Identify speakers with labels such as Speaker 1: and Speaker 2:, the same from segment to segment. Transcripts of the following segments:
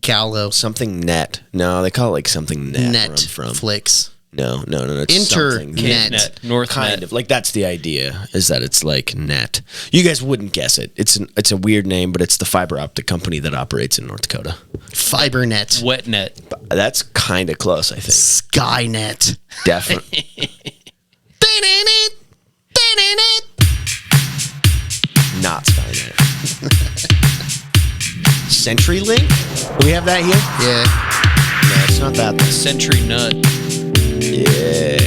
Speaker 1: Gallo.
Speaker 2: Something net. No, they call it like something net.
Speaker 1: Netflix.
Speaker 2: No. It's
Speaker 1: Internet.
Speaker 3: North
Speaker 2: kind of like that's the idea, is that it's like net. You guys wouldn't guess it. It's a weird name, but it's the fiber optic company that operates in North Dakota.
Speaker 1: FiberNet.
Speaker 3: WetNet.
Speaker 2: That's kind of close, I think.
Speaker 1: Skynet.
Speaker 2: Definitely. Not Skynet. CenturyLink? Do we have that here?
Speaker 1: Yeah.
Speaker 2: No, it's not that.
Speaker 3: Century Nut.
Speaker 2: Yeah.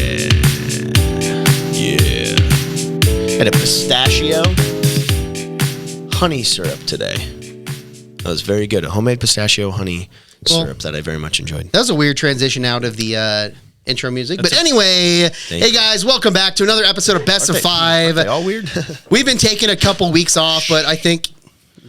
Speaker 2: Had a pistachio honey syrup today. That was very good. A homemade pistachio honey syrup that I very much enjoyed.
Speaker 1: That was a weird transition out of the intro music. But anyway, hey guys, welcome back to another episode of Best of Five.
Speaker 2: Are they all weird?
Speaker 1: We've been taking a couple weeks off, but I think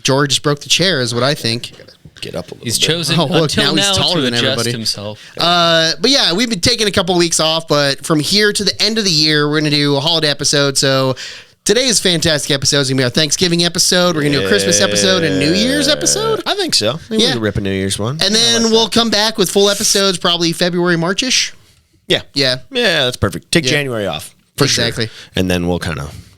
Speaker 1: George just broke the chair is what I think.
Speaker 2: Get up a little
Speaker 3: He's
Speaker 2: bit.
Speaker 3: chosen until now to adjust himself.
Speaker 1: But yeah, we've been taking a couple weeks off, but from here to the end of the year, we're going to do a holiday episode. So today's fantastic episode is going to be our Thanksgiving episode. We're going to do a Christmas episode and New Year's episode.
Speaker 2: I think so. We can rip a New Year's one.
Speaker 1: And then we'll come back with full episodes probably February, March-ish.
Speaker 2: Yeah.
Speaker 1: Yeah,
Speaker 2: that's perfect. Take January off. For
Speaker 1: exactly.
Speaker 2: Sure. And then we'll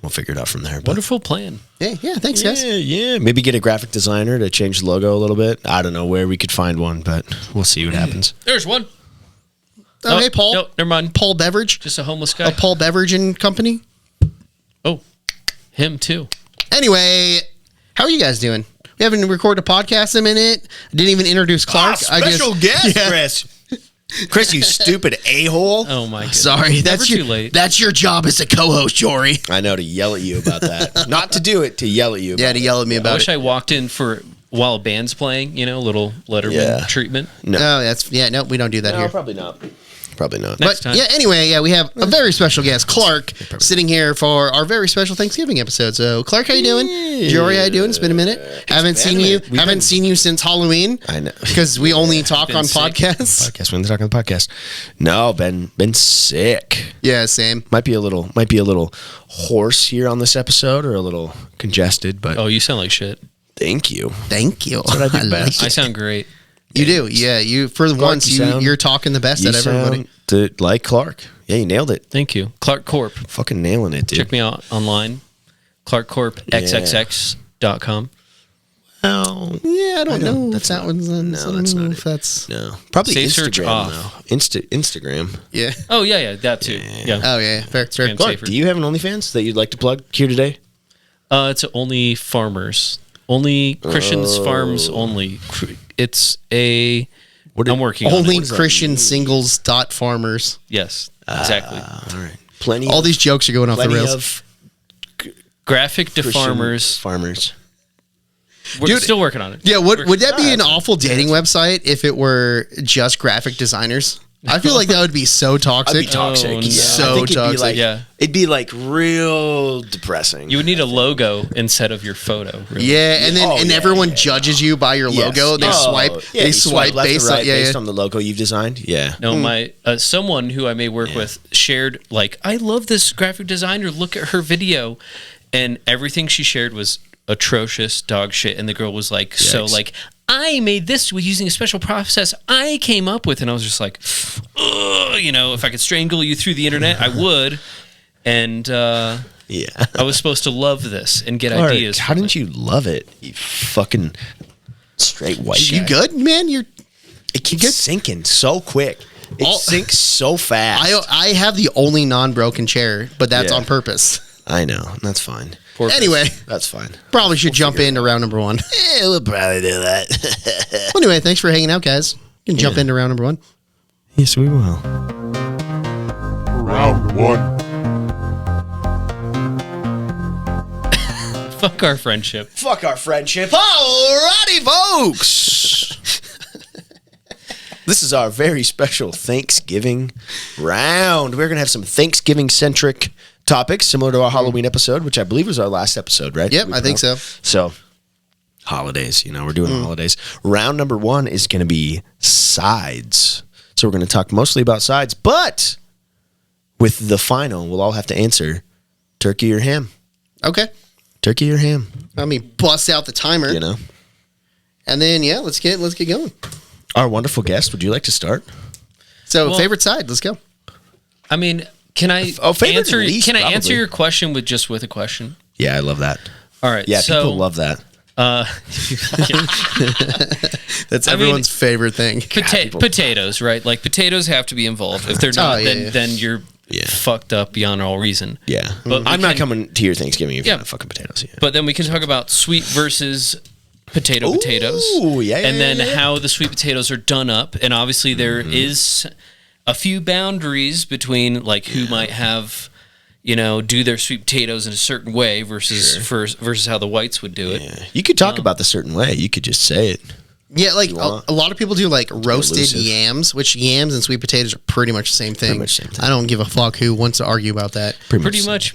Speaker 2: figure it out from there.
Speaker 3: Wonderful plan.
Speaker 1: Yeah, thanks, guys.
Speaker 2: Yeah. Maybe get a graphic designer to change the logo a little bit. I don't know where we could find one, but we'll see what happens.
Speaker 3: There's one.
Speaker 1: Oh, hey, Paul.
Speaker 3: No, never mind.
Speaker 1: Paul Beverage.
Speaker 3: Just a homeless guy.
Speaker 1: Paul Beverage and Company.
Speaker 3: Oh, him too.
Speaker 1: Anyway, how are you guys doing? We haven't recorded a podcast in a minute. I didn't even introduce Clark.
Speaker 2: Special guest, Chris. Chris, you stupid a-hole.
Speaker 3: Oh, my goodness.
Speaker 1: Sorry.
Speaker 3: Too late.
Speaker 1: That's your job as a co-host, Jory.
Speaker 2: I know, to yell at you about that. Not to do it, to yell at you about
Speaker 1: to yell at me about it.
Speaker 3: I wish I walked in while a band's playing, little Letterman treatment.
Speaker 1: No, we don't do that here.
Speaker 2: Probably not. Probably not.
Speaker 3: Next time.
Speaker 1: Anyway, we have a very special guest, Clark, sitting here for our very special Thanksgiving episode. So, Clark, how you doing? Jory, how you doing? It's been a minute. Haven't seen you since Halloween.
Speaker 2: I know.
Speaker 1: Because we only talk on podcasts.
Speaker 2: We only talk on the podcast. No, been sick.
Speaker 1: Yeah, same.
Speaker 2: Might be a little hoarse here on this episode, or a little congested, but
Speaker 3: Oh, you sound like shit.
Speaker 2: Thank you.
Speaker 1: Thank you.
Speaker 2: That's what I do best.
Speaker 3: I sound great.
Speaker 1: You do, yeah. You for
Speaker 2: Clark,
Speaker 1: once you're talking the best at everybody.
Speaker 2: Like Clark. Yeah, you nailed it.
Speaker 3: Thank you. Clark Corp.
Speaker 2: Fucking nailing it, dude.
Speaker 3: Check me out online. ClarkCorpXXX.com.
Speaker 2: Oh,
Speaker 1: yeah, I don't know.
Speaker 2: That's
Speaker 1: that one's
Speaker 2: no, that's not it.
Speaker 1: That's
Speaker 2: probably
Speaker 3: Save
Speaker 2: Instagram
Speaker 3: search off.
Speaker 2: though. Instagram.
Speaker 1: Yeah.
Speaker 3: Oh yeah, that too. Yeah.
Speaker 1: Oh yeah, fair.
Speaker 3: Instagram
Speaker 2: Clark,
Speaker 3: safer.
Speaker 2: do you have an OnlyFans that you'd like to plug here today?
Speaker 3: It's only farmers, only Christians farms only. It's a. I'm working
Speaker 1: only
Speaker 3: on it.
Speaker 1: Christian singles farmers.
Speaker 3: Yes, exactly.
Speaker 2: All right. Plenty.
Speaker 1: All these jokes are going off the rails.
Speaker 2: Of
Speaker 3: Graphic to
Speaker 2: Christian
Speaker 3: farmers.
Speaker 2: Farmers.
Speaker 3: We're still working on it.
Speaker 1: Yeah, would that be an awful dating website if it were just graphic designers? I feel like that would be so toxic.
Speaker 2: It'd be toxic.
Speaker 3: Oh, no.
Speaker 2: Yeah.
Speaker 1: So
Speaker 2: I think
Speaker 1: toxic.
Speaker 2: It'd be like real depressing.
Speaker 3: You would need a logo instead of your photo. Really.
Speaker 1: Yeah, and then everyone judges you by your logo. They
Speaker 2: They
Speaker 1: swipe
Speaker 2: left
Speaker 1: based
Speaker 2: or right
Speaker 1: on
Speaker 2: based on the logo you've designed. Yeah.
Speaker 3: No, my someone who I may work with shared I love this graphic designer. Look at her video, and everything she shared was atrocious dog shit. And the girl was like,
Speaker 2: Yikes.
Speaker 3: I made this with using a special process I came up with, and I was just like, if I could strangle you through the internet, I would. And I was supposed to love this and get ideas.
Speaker 2: How didn't you love it? You fucking straight white guy.
Speaker 1: You good, man?
Speaker 2: It keeps sinking so quick. It sinks so fast.
Speaker 1: I have the only non-broken chair, but that's on purpose.
Speaker 2: I know. That's fine.
Speaker 1: Anyway,
Speaker 2: that's fine.
Speaker 1: Probably should jump into round number one.
Speaker 2: Yeah, we'll probably do that.
Speaker 1: Anyway, thanks for hanging out, guys. You can jump into round number one.
Speaker 2: Yes, we will.
Speaker 4: Round one.
Speaker 3: Fuck our friendship.
Speaker 2: Fuck our friendship. Alrighty, folks. This is our very special Thanksgiving round. We're going to have some Thanksgiving-centric topics, similar to our Halloween episode, which I believe was our last episode, right?
Speaker 1: Yep, I think so.
Speaker 2: So, holidays, we're doing holidays. Round number one is going to be sides. So we're going to talk mostly about sides, but with the final, we'll all have to answer turkey or ham.
Speaker 1: Okay.
Speaker 2: Turkey or ham.
Speaker 1: Let me bust out the timer. And then let's get going.
Speaker 2: Our wonderful guest, would you like to start?
Speaker 1: So favorite side, let's go.
Speaker 3: I mean, can I
Speaker 2: favorite
Speaker 3: answer?
Speaker 2: least,
Speaker 3: Can I
Speaker 2: probably.
Speaker 3: answer your question with a question?
Speaker 2: Yeah, I love that.
Speaker 3: All right.
Speaker 2: Yeah,
Speaker 3: so,
Speaker 2: people love that.
Speaker 1: That's everyone's favorite thing.
Speaker 3: Potatoes, right? Like potatoes have to be involved. If they're not, then you're fucked up beyond all reason.
Speaker 2: Yeah,
Speaker 3: But
Speaker 2: I'm not coming to your Thanksgiving if you're
Speaker 3: Yeah.
Speaker 2: not fucking potatoes. Yeah.
Speaker 3: But then we can talk about sweet versus potatoes.
Speaker 2: Ooh, yeah,
Speaker 3: and then
Speaker 2: yeah.
Speaker 3: how the sweet potatoes are done up. And obviously there is a few boundaries between like who might have, do their sweet potatoes in a certain way versus versus how the whites would do it.
Speaker 2: Yeah. You could talk about the certain way. You could just say it.
Speaker 1: Yeah, like a lot of people do like roasted
Speaker 2: elusive.
Speaker 1: yams, which yams and sweet potatoes are pretty much the same thing.
Speaker 2: much the same thing.
Speaker 1: I don't give a fuck who wants to argue about that.
Speaker 3: Pretty much.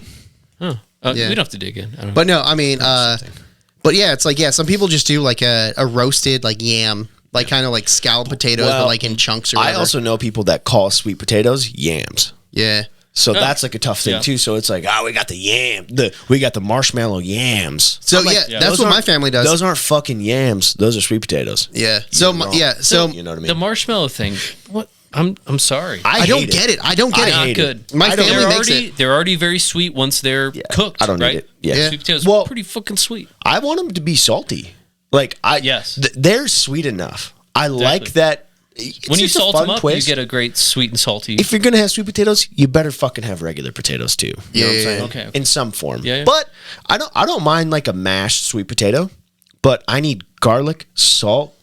Speaker 3: Oh,
Speaker 1: Yeah.
Speaker 3: we don't have to dig in. I don't
Speaker 1: But no, I mean, but yeah, it's like some people just do like a roasted like yam, like kind of like scalloped potatoes, but like in chunks or whatever.
Speaker 2: I also know people that call sweet potatoes yams.
Speaker 1: yeah.
Speaker 2: So that's like a tough thing
Speaker 3: Yeah.
Speaker 2: too. So it's like, we got we got the marshmallow yams.
Speaker 1: So
Speaker 2: I'm like,
Speaker 1: that's
Speaker 2: those
Speaker 1: what my
Speaker 2: aren't-
Speaker 1: family does.
Speaker 2: Those aren't fucking yams. Those are sweet potatoes.
Speaker 1: Yeah. So
Speaker 2: You're wrong.
Speaker 1: so
Speaker 2: You know what I mean?
Speaker 3: The marshmallow thing. What? I'm sorry.
Speaker 1: I don't
Speaker 2: hate
Speaker 1: get it. I don't get it.
Speaker 3: Not
Speaker 2: hate
Speaker 3: good.
Speaker 2: it.
Speaker 1: My
Speaker 2: I don't-
Speaker 1: family
Speaker 3: They're
Speaker 1: makes
Speaker 3: already
Speaker 1: it.
Speaker 3: they're already very sweet once they're cooked.
Speaker 2: I don't need
Speaker 3: right?
Speaker 2: it. Yeah.
Speaker 3: Sweet potatoes
Speaker 2: Well-
Speaker 3: are pretty fucking sweet.
Speaker 2: I want them to be salty. Like
Speaker 3: Yes.
Speaker 2: they're sweet enough. I like that. It's
Speaker 3: When you
Speaker 2: just a
Speaker 3: salt
Speaker 2: fun
Speaker 3: them up,
Speaker 2: twist.
Speaker 3: you get a great sweet and salty.
Speaker 2: If you're gonna have sweet potatoes, you better fucking have regular potatoes too. You know what I'm
Speaker 1: Yeah,
Speaker 2: saying?
Speaker 3: okay.
Speaker 2: In some form.
Speaker 3: Yeah, yeah.
Speaker 2: But I don't mind like a mashed sweet potato, but I need garlic, salt,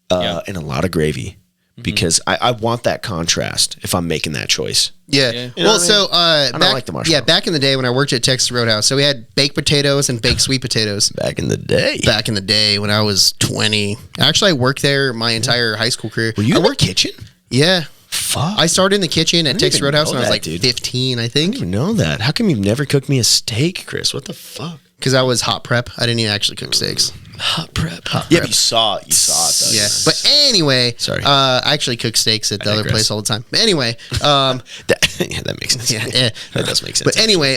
Speaker 2: and a lot of gravy. Because I want that contrast if I'm making that choice.
Speaker 1: Yeah.
Speaker 3: Yeah.
Speaker 2: You know
Speaker 1: Well,
Speaker 2: what I
Speaker 1: so
Speaker 2: mean?
Speaker 1: back,
Speaker 2: like the marshmallow.
Speaker 1: back in the day when I worked at Texas Roadhouse, so we had baked potatoes and baked sweet potatoes.
Speaker 2: Back in the day.
Speaker 1: Back in the day when I was 20, actually I worked there my entire high school career.
Speaker 2: Were you in the kitchen?
Speaker 1: Yeah.
Speaker 2: Fuck.
Speaker 1: I started in the kitchen at Texas
Speaker 2: even
Speaker 1: Roadhouse
Speaker 2: know
Speaker 1: when I was
Speaker 2: that,
Speaker 1: like
Speaker 2: dude.
Speaker 1: 15, I
Speaker 2: I
Speaker 1: think,
Speaker 2: didn't even know that. How come you've never cooked me a steak, Chris? What the fuck?
Speaker 1: because I was hot prep. I didn't even actually cook steaks.
Speaker 3: hot prep.
Speaker 2: Yeah, but you saw it. You saw it though.
Speaker 1: Yeah, but anyway,
Speaker 2: Sorry.
Speaker 1: I actually cook steaks at the other
Speaker 2: digress.
Speaker 1: place all the time. But anyway,
Speaker 2: that makes sense.
Speaker 1: yeah.
Speaker 2: That does make sense.
Speaker 1: But anyway,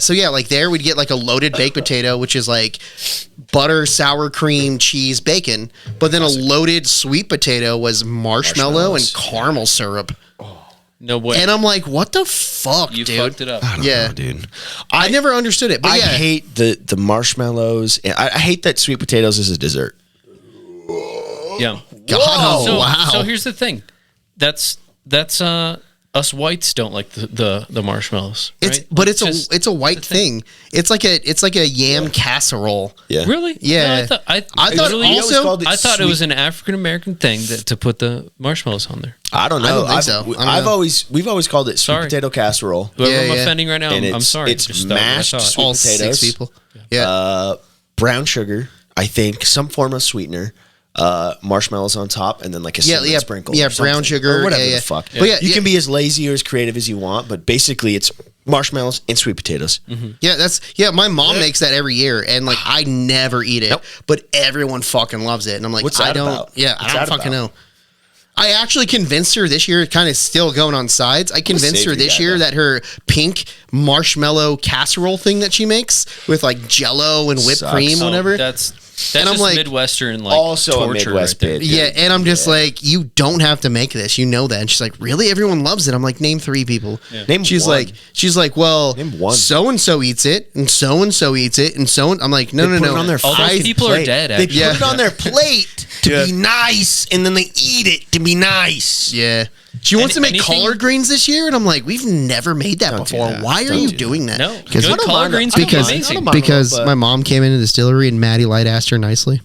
Speaker 1: so yeah, like there we'd get like a loaded baked potato, which is like butter, sour cream, cheese, bacon. But then a loaded sweet potato was marshmallow and
Speaker 2: Marshmallows.
Speaker 1: caramel syrup.
Speaker 3: No way.
Speaker 1: And I'm like, what the fuck,
Speaker 3: You
Speaker 1: dude?
Speaker 3: fucked it up.
Speaker 2: I don't
Speaker 1: yeah.
Speaker 2: know, dude.
Speaker 1: I never understood it. But
Speaker 2: I
Speaker 1: yeah,
Speaker 2: hate the marshmallows. And I hate that sweet potatoes is a dessert.
Speaker 3: Yeah.
Speaker 1: God,
Speaker 3: So,
Speaker 1: wow.
Speaker 3: so here's the thing. That's us whites don't like the marshmallows.
Speaker 1: it's
Speaker 3: right?
Speaker 1: but
Speaker 3: just-
Speaker 1: it's a white thing. It's like a yam casserole.
Speaker 2: Yeah.
Speaker 3: Really?
Speaker 1: Yeah.
Speaker 3: No,
Speaker 1: I thought
Speaker 3: really-
Speaker 1: also-
Speaker 3: I thought it
Speaker 2: sweet-
Speaker 3: was an African American thing to put the marshmallows on there.
Speaker 2: I don't know.
Speaker 1: I don't think
Speaker 2: I've,
Speaker 1: so. I don't know.
Speaker 2: we've always called it sweet
Speaker 3: Sorry.
Speaker 2: potato casserole.
Speaker 3: Whoever
Speaker 1: Yeah,
Speaker 3: I'm
Speaker 1: yeah.
Speaker 3: offending right now,
Speaker 2: And
Speaker 3: I'm sorry.
Speaker 2: it's
Speaker 3: Just thought what I
Speaker 2: mashed
Speaker 3: thought.
Speaker 2: sweet
Speaker 1: All
Speaker 2: potatoes.
Speaker 1: 6 people. Yeah.
Speaker 2: Brown sugar, I think, some form of sweetener, marshmallows on top, and then like a cinnamon sprinkle.
Speaker 1: Yeah,
Speaker 2: or something.
Speaker 1: brown sugar,
Speaker 2: Or whatever
Speaker 1: yeah,
Speaker 2: the
Speaker 1: yeah.
Speaker 2: fuck.
Speaker 1: But yeah,
Speaker 2: you
Speaker 1: yeah.
Speaker 2: can be as lazy or as creative as you want, but basically it's marshmallows and sweet potatoes.
Speaker 1: Yeah, my mom makes that every year, and like I never eat it,
Speaker 2: Nope.
Speaker 1: but everyone fucking loves it, and I'm like,
Speaker 2: What's
Speaker 1: I
Speaker 2: that
Speaker 1: don't,
Speaker 2: about?
Speaker 1: yeah,
Speaker 2: What's
Speaker 1: I don't
Speaker 2: that
Speaker 1: fucking
Speaker 2: about?
Speaker 1: know. I actually convinced her this year, kind of still going on sides. I convinced her
Speaker 2: savory
Speaker 1: this
Speaker 2: guy,
Speaker 1: year
Speaker 2: though.
Speaker 1: that her pink marshmallow casserole thing that she makes with like Jello and whipped
Speaker 2: Sucks.
Speaker 1: cream,
Speaker 3: Oh,
Speaker 1: whatever.
Speaker 3: That's
Speaker 1: And I'm
Speaker 3: just
Speaker 1: like-
Speaker 3: Midwestern like
Speaker 2: Also a
Speaker 3: torture
Speaker 2: Midwest
Speaker 3: right there.
Speaker 2: bit.
Speaker 1: Yeah, and I'm just like, you don't have to make this. You know that. And she's like, really? Everyone loves it. I'm like, name 3 people.
Speaker 2: Name
Speaker 1: she's
Speaker 2: one.
Speaker 1: like, well,
Speaker 2: Name one.
Speaker 1: so and so eats it, and so eats it, and so. I'm like, no,
Speaker 2: They put
Speaker 1: no.
Speaker 2: it on their
Speaker 3: All those
Speaker 2: fucking
Speaker 3: people are
Speaker 2: plate.
Speaker 3: dead,
Speaker 2: They
Speaker 3: actually.
Speaker 1: Yeah.
Speaker 2: put it on their plate to
Speaker 1: Yeah.
Speaker 2: be nice, and then they eat it to be nice.
Speaker 1: Yeah. She wants to make
Speaker 3: anything-
Speaker 1: collard greens this year, and I'm like, we've never made that
Speaker 2: do
Speaker 1: before.
Speaker 2: that.
Speaker 1: Why are
Speaker 2: Don't
Speaker 1: you
Speaker 2: do
Speaker 1: doing that?
Speaker 3: No,
Speaker 1: because
Speaker 3: good collard greens
Speaker 2: I don't
Speaker 3: are
Speaker 2: mind-
Speaker 3: amazing.
Speaker 2: I don't mind a
Speaker 1: because
Speaker 2: little,
Speaker 1: my
Speaker 2: but-
Speaker 1: mom came into the distillery and Maddie Light asked her nicely.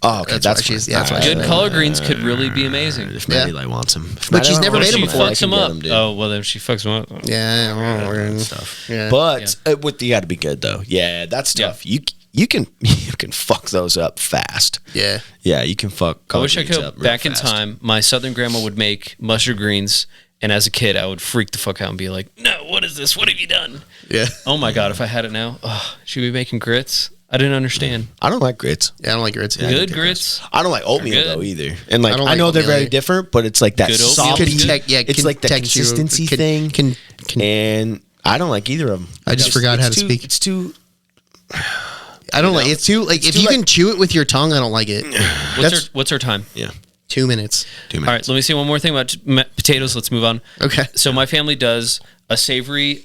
Speaker 2: Oh, okay,
Speaker 1: That's
Speaker 2: that's
Speaker 1: why she's-
Speaker 2: fine.
Speaker 1: yeah, that's why
Speaker 2: All
Speaker 1: she's-
Speaker 3: Good collard greens could really be amazing.
Speaker 2: If
Speaker 1: Yeah.
Speaker 2: Maddie Light wants them,
Speaker 1: But she's never
Speaker 3: What
Speaker 1: made
Speaker 3: if
Speaker 1: them
Speaker 3: she
Speaker 1: before.
Speaker 3: fucks them up? Oh, well, then she fucks them up.
Speaker 1: Yeah,
Speaker 2: stuff.
Speaker 1: Yeah.
Speaker 2: But you got to be good though. Yeah, that stuff. You can fuck those up fast.
Speaker 1: yeah.
Speaker 2: Yeah, you can fuck.
Speaker 3: I wish I
Speaker 2: collard greens
Speaker 3: could
Speaker 2: up real
Speaker 3: back in
Speaker 2: fast.
Speaker 3: time. My southern grandma would make mustard greens, and as a kid, I would freak the fuck out and be like, "No, what is this? What have you done?"
Speaker 1: Yeah.
Speaker 3: Oh my god, if I had it now, she'd be making grits. I didn't understand.
Speaker 2: I don't like grits.
Speaker 1: Yeah, I don't like grits.
Speaker 3: Good grits.
Speaker 2: I don't like oatmeal
Speaker 3: They're good.
Speaker 2: though either. And like
Speaker 1: I don't
Speaker 2: I
Speaker 1: like
Speaker 2: know they're
Speaker 1: oatmeal
Speaker 2: very
Speaker 1: either.
Speaker 2: different, but it's like that
Speaker 3: Good oatmeal
Speaker 2: soft.
Speaker 3: is good.
Speaker 2: It's like the consistency thing. And I don't like either of them.
Speaker 1: I just forgot how to
Speaker 2: too,
Speaker 1: speak.
Speaker 2: It's too.
Speaker 1: I don't like it's too like if you can chew it with your tongue, I don't like it.
Speaker 3: What's our time?
Speaker 2: Yeah.
Speaker 1: 2 minutes.
Speaker 2: 2 minutes.
Speaker 3: All right, let me say one more thing about potatoes. Let's move on.
Speaker 1: Okay.
Speaker 3: So my family does a savory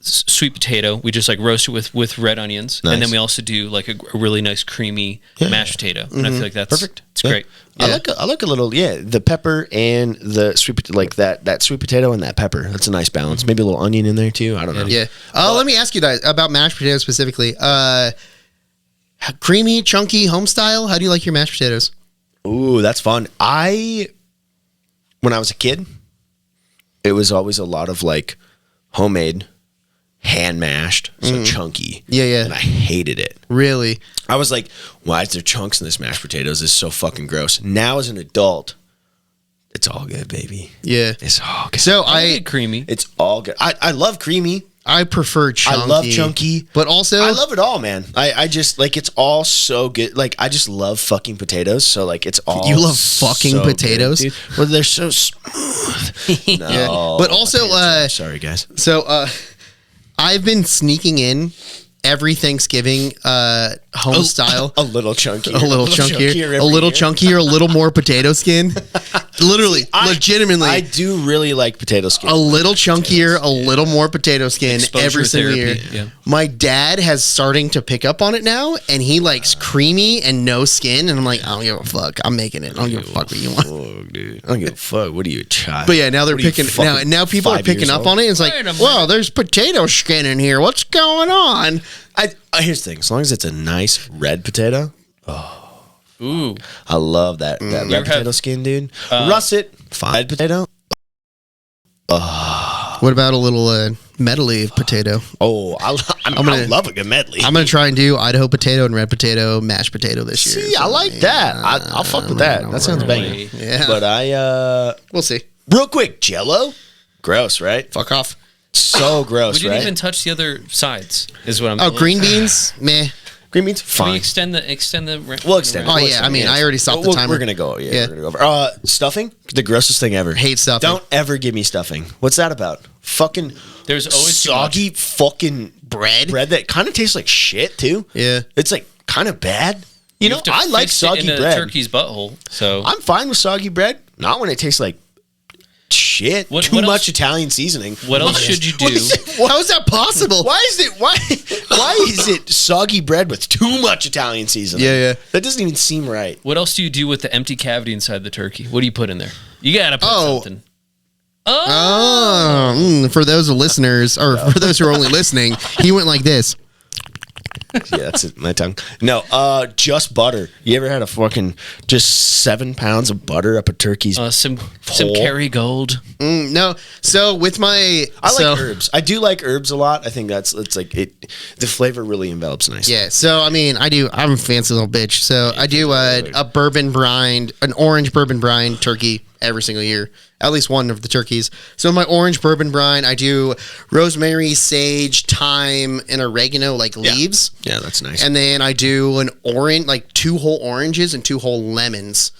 Speaker 3: sweet potato. We just like roast it with red onions,
Speaker 2: Nice.
Speaker 3: and then we also do like a really nice creamy mashed potato. And I feel like that's
Speaker 2: Perfect.
Speaker 3: It's great.
Speaker 2: I like a little the pepper and the sweet like that sweet potato and that pepper. That's a nice balance. Maybe a little onion in there too. I don't know.
Speaker 1: Yeah. Let me ask you guys about mashed potatoes specifically. Creamy, chunky, home style. How do you like your mashed potatoes?
Speaker 2: Ooh, that's fun. When I was a kid, it was always a lot of like homemade, hand mashed, so chunky.
Speaker 1: Yeah.
Speaker 2: And I hated it.
Speaker 1: Really?
Speaker 2: I was like, why is there chunks in this mashed potatoes? This is so fucking gross. Now as an adult, it's all good, baby.
Speaker 1: Yeah.
Speaker 2: It's all good.
Speaker 1: So
Speaker 3: I get creamy.
Speaker 2: It's all good. I love creamy.
Speaker 1: I prefer chunky.
Speaker 2: I love chunky.
Speaker 1: But also
Speaker 2: I love it all, man. I just like it's all so good. Like I just love fucking potatoes. So like it's all
Speaker 1: You love fucking
Speaker 2: so
Speaker 1: potatoes?
Speaker 2: good, dude. Well, they're so smooth. No.
Speaker 1: Yeah. But also
Speaker 2: sorry guys.
Speaker 1: so I've been sneaking in every Thanksgiving home style.
Speaker 2: A little chunky.
Speaker 1: A little chunkier,
Speaker 2: every
Speaker 1: a little
Speaker 2: year.
Speaker 1: chunkier, a little more potato skin. Literally, legitimately,
Speaker 2: I do really like potato skin.
Speaker 1: a little chunkier, a little more potato skin
Speaker 3: Exposure
Speaker 1: every single
Speaker 3: therapy,
Speaker 1: year.
Speaker 3: yeah.
Speaker 1: My dad has starting to pick up on it now, and he likes creamy and no skin. And I'm like, I don't give a fuck. I'm making it. I don't give a fuck what you want.
Speaker 2: Fuck, dude. I don't give a fuck. What are you, a child?
Speaker 1: But yeah, now they're
Speaker 2: What are you,
Speaker 1: picking
Speaker 2: fucking
Speaker 1: now people are
Speaker 2: 5
Speaker 1: picking
Speaker 2: years
Speaker 1: up
Speaker 2: old?
Speaker 1: on it. It's like,
Speaker 3: Wait a minute.
Speaker 1: well, there's potato skin in here. What's going on?
Speaker 2: Here's the thing. As long as it's a nice red potato,
Speaker 3: Ooh.
Speaker 2: I love that red
Speaker 3: ever
Speaker 2: potato
Speaker 3: have-
Speaker 2: skin, dude. Russet, fried potato.
Speaker 1: What about a little medley of potato?
Speaker 2: Oh, I love a good medley.
Speaker 1: I'm gonna try and do Idaho potato and red potato, mashed potato this year.
Speaker 2: See, I like that. I'll fuck with that. That sounds banging.
Speaker 1: Yeah,
Speaker 2: But
Speaker 1: we'll see.
Speaker 2: real quick, Jello, gross, right?
Speaker 1: Fuck off.
Speaker 2: So gross,
Speaker 3: We didn't
Speaker 2: right?
Speaker 3: even touch the other sides. Is what I'm.
Speaker 1: Oh, green beans, meh.
Speaker 2: Green beans,
Speaker 3: Can we
Speaker 2: fine.
Speaker 3: extend the
Speaker 2: We'll extend.
Speaker 1: Oh,
Speaker 2: We'll
Speaker 1: yeah,
Speaker 2: extend.
Speaker 1: I mean, I already stopped the timer.
Speaker 2: We're gonna go. Yeah,
Speaker 1: Yeah.
Speaker 2: we're gonna go over. Stuffing, the grossest thing ever.
Speaker 1: Hate stuffing.
Speaker 2: Don't ever give me stuffing. What's that about? Fucking
Speaker 3: There's always too much.
Speaker 2: soggy fucking bread that kind of tastes like shit too.
Speaker 1: Yeah.
Speaker 2: It's like kind of bad. You know,
Speaker 3: have to
Speaker 2: I like
Speaker 3: fix it
Speaker 2: soggy
Speaker 3: in a
Speaker 2: bread.
Speaker 3: turkey's butthole. So
Speaker 2: I'm fine with soggy bread. Not when it tastes like shit.
Speaker 3: What
Speaker 2: Too
Speaker 3: else-
Speaker 2: much Italian seasoning.
Speaker 3: what else should you do?
Speaker 1: How is that possible?
Speaker 2: Why is it why is it soggy bread with too much Italian seasoning?
Speaker 1: Yeah.
Speaker 2: That doesn't even seem right.
Speaker 3: What else do you do with the empty cavity inside the turkey? What do you put in there? You gotta put
Speaker 1: Oh.
Speaker 3: something.
Speaker 1: For those listeners, or for those who are only listening, he went like this.
Speaker 2: Yeah, that's it. My tongue. No, just butter. You ever had a fucking just 7 pounds of butter up a turkey's?
Speaker 3: Some
Speaker 2: Hole.
Speaker 3: Kerrygold.
Speaker 1: No, so with my,
Speaker 2: I like herbs. I do like herbs a lot. I think it's like it. The flavor really envelops nicely.
Speaker 1: Yeah, so I mean, I'm a fancy little bitch. So I do a bourbon brine, an orange bourbon brine turkey every single year. At least one of the turkeys. So my orange bourbon brine, I do rosemary, sage, thyme, and oregano like leaves.
Speaker 2: Yeah, that's nice.
Speaker 1: And then I do an orange, like 2 whole oranges and 2 whole lemons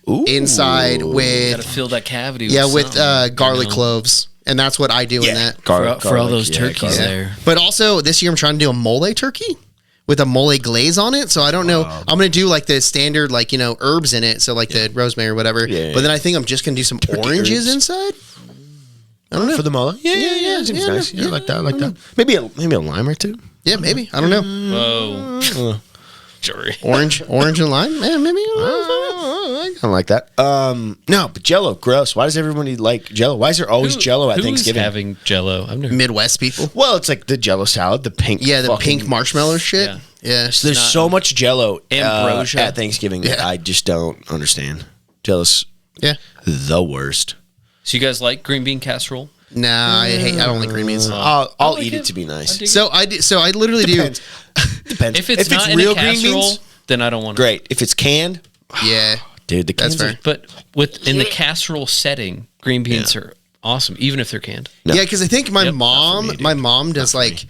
Speaker 2: Ooh.
Speaker 1: inside
Speaker 3: Gotta
Speaker 1: with
Speaker 3: fill that cavity.
Speaker 1: with
Speaker 3: something,
Speaker 1: garlic
Speaker 3: you know?
Speaker 1: cloves. And that's what I do in that.
Speaker 3: For all
Speaker 2: Garlic,
Speaker 3: those
Speaker 2: yeah,
Speaker 3: turkeys
Speaker 2: garlic.
Speaker 3: there.
Speaker 1: But also this year I'm trying to do a mole turkey with a mole glaze on it. So I don't know. I'm going to do like the standard, like, herbs in it. So like the rosemary or whatever.
Speaker 2: Yeah.
Speaker 1: But then I think I'm just going to do some oranges
Speaker 2: herbs.
Speaker 1: inside. I don't know.
Speaker 2: For the mole? Yeah. Seems nice. Yeah, I like that. I like that. Maybe a lime or two.
Speaker 1: Yeah, maybe. I don't know.
Speaker 3: Whoa. Sorry.
Speaker 1: Orange and lime? Yeah, maybe.
Speaker 2: I don't like that. No, but Jello, gross. Why does everybody like Jello? Why is there always Jello at
Speaker 3: Who's
Speaker 2: Thanksgiving?
Speaker 3: having Jello? I've never.
Speaker 1: Midwest people.
Speaker 2: Well, it's like the Jello salad, the pink.
Speaker 1: Yeah, the
Speaker 2: fucking-
Speaker 1: pink marshmallow shit.
Speaker 3: Yeah.
Speaker 1: Yeah.
Speaker 2: There's
Speaker 3: not-
Speaker 2: so much Jello
Speaker 3: Ambrosia.
Speaker 2: at Thanksgiving that
Speaker 1: Yeah.
Speaker 2: I just don't understand. Jello's
Speaker 1: Yeah.
Speaker 2: the worst.
Speaker 3: So you guys like green bean casserole?
Speaker 1: Nah, I don't like green beans.
Speaker 2: I'll
Speaker 3: like
Speaker 2: eat it
Speaker 3: it.
Speaker 2: to be nice.
Speaker 1: So I literally
Speaker 2: Depends. Depends.
Speaker 3: If it's not in a casserole, then I don't want it.
Speaker 2: great. If it's canned,
Speaker 1: do. Yeah.
Speaker 2: dude, the
Speaker 1: That's
Speaker 2: cans are-
Speaker 1: fair.
Speaker 3: But in the casserole setting, green beans are awesome, even if they're canned.
Speaker 2: No.
Speaker 1: Yeah, because I think my
Speaker 3: Yep.
Speaker 1: mom,
Speaker 2: Not for me, dude.
Speaker 1: my mom does like